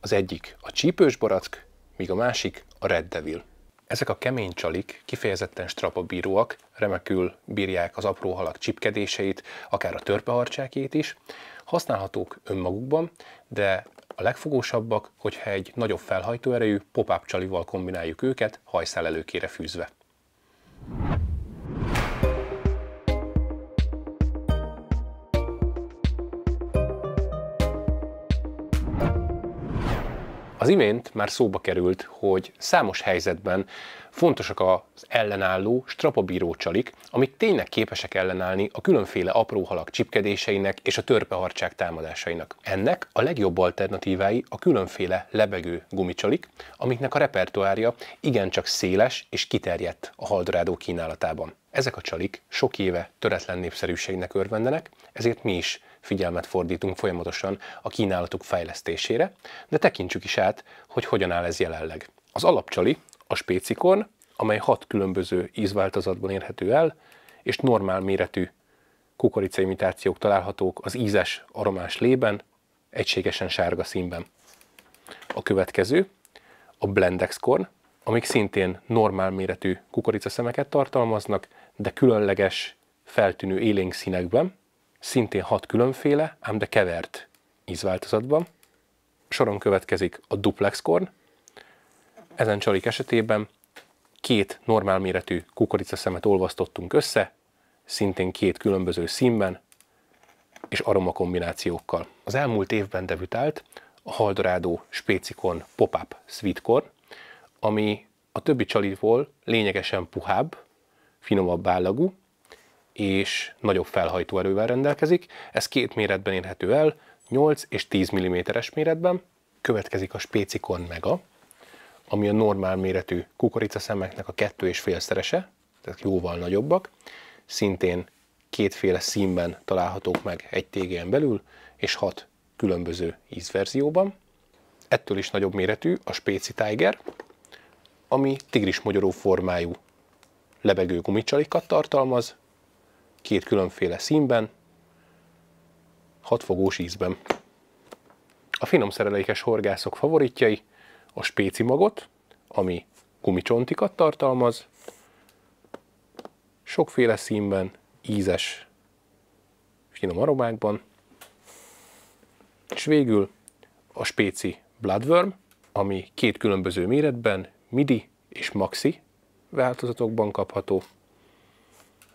az egyik a csípős barack, míg a másik a Red Devil. Ezek a kemény csalik kifejezetten strapabíróak, remekül bírják az apró halak csipkedéseit, akár a törpeharcsákét is, használhatók önmagukban, de a legfogósabbak, hogyha egy nagyobb felhajtóerejű pop-up csalival kombináljuk őket, hajszál előkére fűzve. Az imént már szóba került, hogy számos helyzetben fontosak az ellenálló, strapabíró csalik, amik tényleg képesek ellenállni a különféle apró halak csipkedéseinek és a törpeharcsák támadásainak. Ennek a legjobb alternatívái a különféle lebegő gumicsalik, amiknek a repertoárja igencsak széles és kiterjedt a Haldorádó kínálatában. Ezek a csalik sok éve töretlen népszerűségnek örvendenek, ezért mi is figyelmet fordítunk folyamatosan a kínálatuk fejlesztésére, de tekintsük is át, hogy hogyan áll ez jelenleg. Az alapcsali a spécikorn, amely 6 különböző ízváltozatban érhető el, és normál méretű kukoricaimitációk találhatók az ízes, aromás lében, egységesen sárga színben. A következő a Blendex korn, amik szintén normál méretű kukoricaszemeket tartalmaznak, de különleges, feltűnő élénk színekben, szintén 6 különféle, ám de kevert ízváltozatban. Soron következik a Duplex korn. Ezen csalik esetében 2 normál méretű kukoricaszemet olvasztottunk össze, szintén 2 különböző színben és aromakombinációkkal. Az elmúlt évben debütált a Haldorádó Spécikorn Pop-up Sweet Corn, ami a többi csaliból lényegesen puhább, finomabb állagú, és nagyobb felhajtóerővel rendelkezik. Ez 2 méretben érhető el, 8 és 10 mm-es méretben. Következik a Spécikorn Mega, ami a normál méretű kukoricaszemeknek a 2,5-szerese, tehát jóval nagyobbak. Szintén 2 színben találhatók meg egy tégelyén belül, és 6 különböző ízverzióban. Ettől is nagyobb méretű a Spéci Tiger, ami tigrismogyoró formájú lebegő gumicsalikat tartalmaz, 2 különféle színben, 6 fogós ízben. A finom szerelékes horgászok favoritjai a Spéci magot, ami gumicsontikat tartalmaz, sokféle színben, ízes, finom aromákban, és végül a Spéci Bloodworm, ami 2 különböző méretben, midi és maxi változatokban kapható.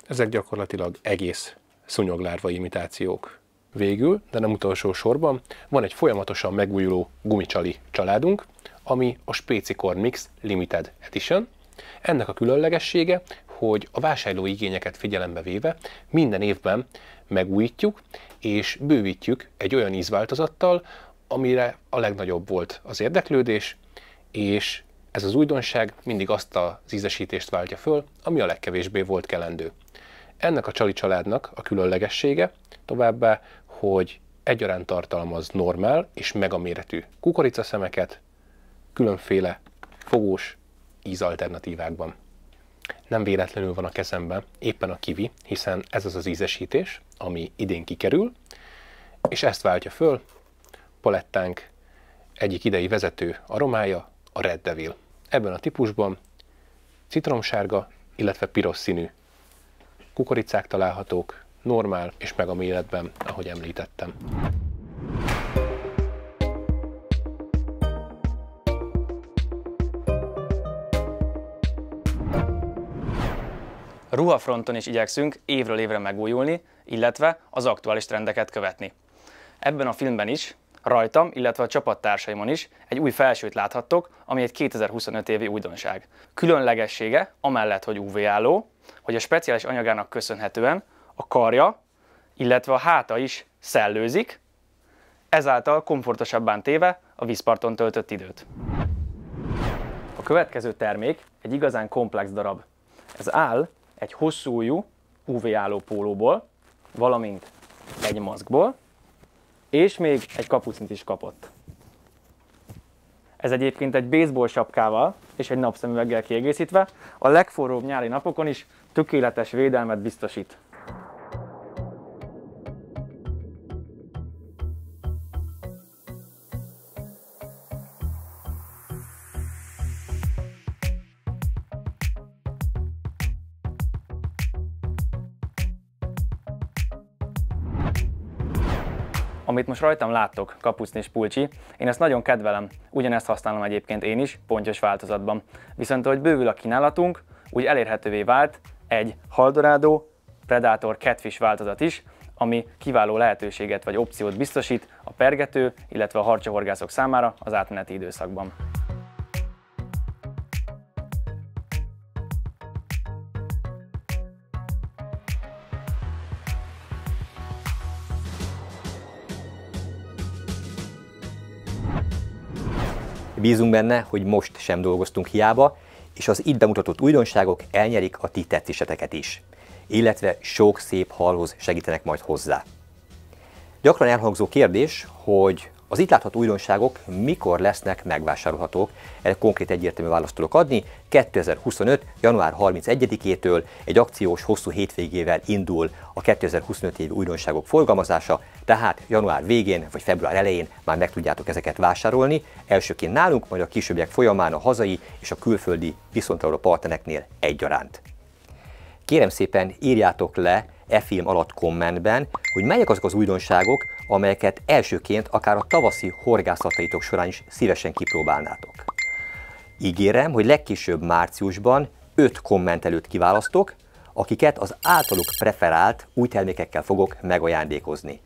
Ezek gyakorlatilag egész szúnyoglárva imitációk. Végül, de nem utolsó sorban, van egy folyamatosan megújuló gumicsali családunk, ami a Specicorn Mix Limited Edition. Ennek a különlegessége, hogy a vásárlói igényeket figyelembe véve minden évben megújítjuk és bővítjük egy olyan ízváltozattal, amire a legnagyobb volt az érdeklődés, és ez az újdonság mindig azt az ízesítést váltja föl, ami a legkevésbé volt kelendő. Ennek a csali családnak a különlegessége továbbá, hogy egyaránt tartalmaz normál és megaméretű kukoricaszemeket, különféle fogós ízalternatívákban. Nem véletlenül van a kezemben éppen a kiwi, hiszen ez az az ízesítés, ami idén kikerül, és ezt váltja föl palettánk egyik idei vezető aromája, a Red Devil. Ebben a típusban citromsárga, illetve piros színű kukoricák találhatók, normál és megaméretben, ahogy említettem. A ruhafronton is igyekszünk évről évre megújulni, illetve az aktuális trendeket követni. Ebben a filmben is, rajtam, illetve a csapattársaimon is egy új felsőt láthattok, ami egy 2025 évi újdonság. Különlegessége, amellett, hogy UV-álló, hogy a speciális anyagának köszönhetően a karja, illetve a háta is szellőzik, ezáltal komfortosabbá téve a vízparton töltött időt. A következő termék egy igazán komplex darab. Ez áll egy hosszú ujjú UV-álló pólóból, valamint egy maszkból, és még egy kapucnit is kapott. Ez egyébként egy baseball sapkával és egy napszemüveggel kiegészítve a legforróbb nyári napokon is tökéletes védelmet biztosít. Amit most rajtam láttok, kapucni és pulcsi, én ezt nagyon kedvelem, ugyanezt használom egyébként én is, pontyos változatban. Viszont ahogy bővül a kínálatunk, úgy elérhetővé vált egy Haldorado Predator Catfish változat is, ami kiváló lehetőséget vagy opciót biztosít a pergető, illetve a harcsahorgászok számára az átmeneti időszakban. Bízunk benne, hogy most sem dolgoztunk hiába, és az itt bemutatott újdonságok elnyerik a ti tetszeleteket is, illetve sok szép halhoz segítenek majd hozzá. Gyakran elhangzó kérdés, hogy az itt látható újdonságok mikor lesznek megvásárolhatók, erre konkrét egyértelmű választ tudok adni. 2025. január 31-től egy akciós hosszú hétvégével indul a 2025 évi újdonságok forgalmazása, tehát január végén vagy február elején már meg tudjátok ezeket vásárolni, elsőként nálunk, majd a későbbiek folyamán a hazai és a külföldi viszontaló partnereknél egyaránt. Kérem szépen írjátok le e film alatt kommentben, hogy melyek azok az újdonságok, amelyeket elsőként akár a tavaszi horgászataitok során is szívesen kipróbálnátok. Ígérem, hogy legkésőbb márciusban 5 kommentelőt kiválasztok, akiket az általuk preferált új termékekkel fogok megajándékozni.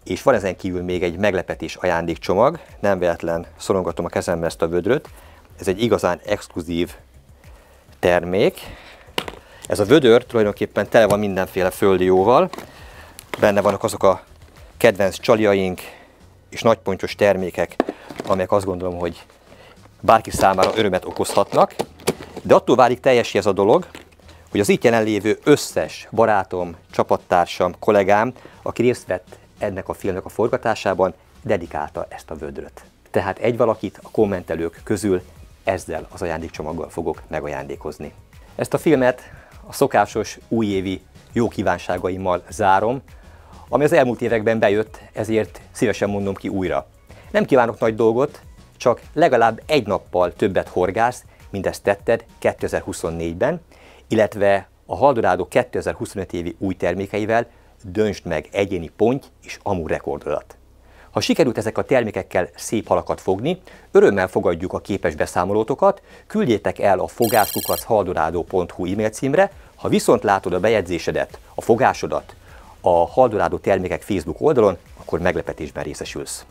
És van ezen kívül még egy meglepetés ajándékcsomag, nem véletlen szorongatom a kezembe ezt a vödröt, ez egy igazán exkluzív termék. Ez a vödör tulajdonképpen tele van mindenféle földi jóval, benne vannak azok a kedvenc csaliaink és nagypontyos termékek, amelyek azt gondolom, hogy bárki számára örömet okozhatnak, de attól válik teljessé ez a dolog, hogy az itt jelenlévő összes barátom, csapattársam, kollégám, aki részt vett ennek a filmnek a forgatásában, dedikálta ezt a vödröt. Tehát egy valakit a kommentelők közül ezzel az ajándékcsomaggal fogok megajándékozni. Ezt a filmet a szokásos újévi jó kívánságaimmal zárom, ami az elmúlt években bejött, ezért szívesen mondom ki újra. Nem kívánok nagy dolgot, csak legalább egy nappal többet horgász, mint ezt tetted 2024-ben, illetve a Haldorado 2025 évi új termékeivel döntsd meg egyéni ponty és amúr rekordodat. Ha sikerült ezek a termékekkel szép halakat fogni, örömmel fogadjuk a képes beszámolótokat, küldjétek el a fogáskukac.haldorado.hu e-mail címre, ha viszont látod a bejegyzésedet, a fogásodat, a Haldorado termékek Facebook oldalon, akkor meglepetésben részesülsz.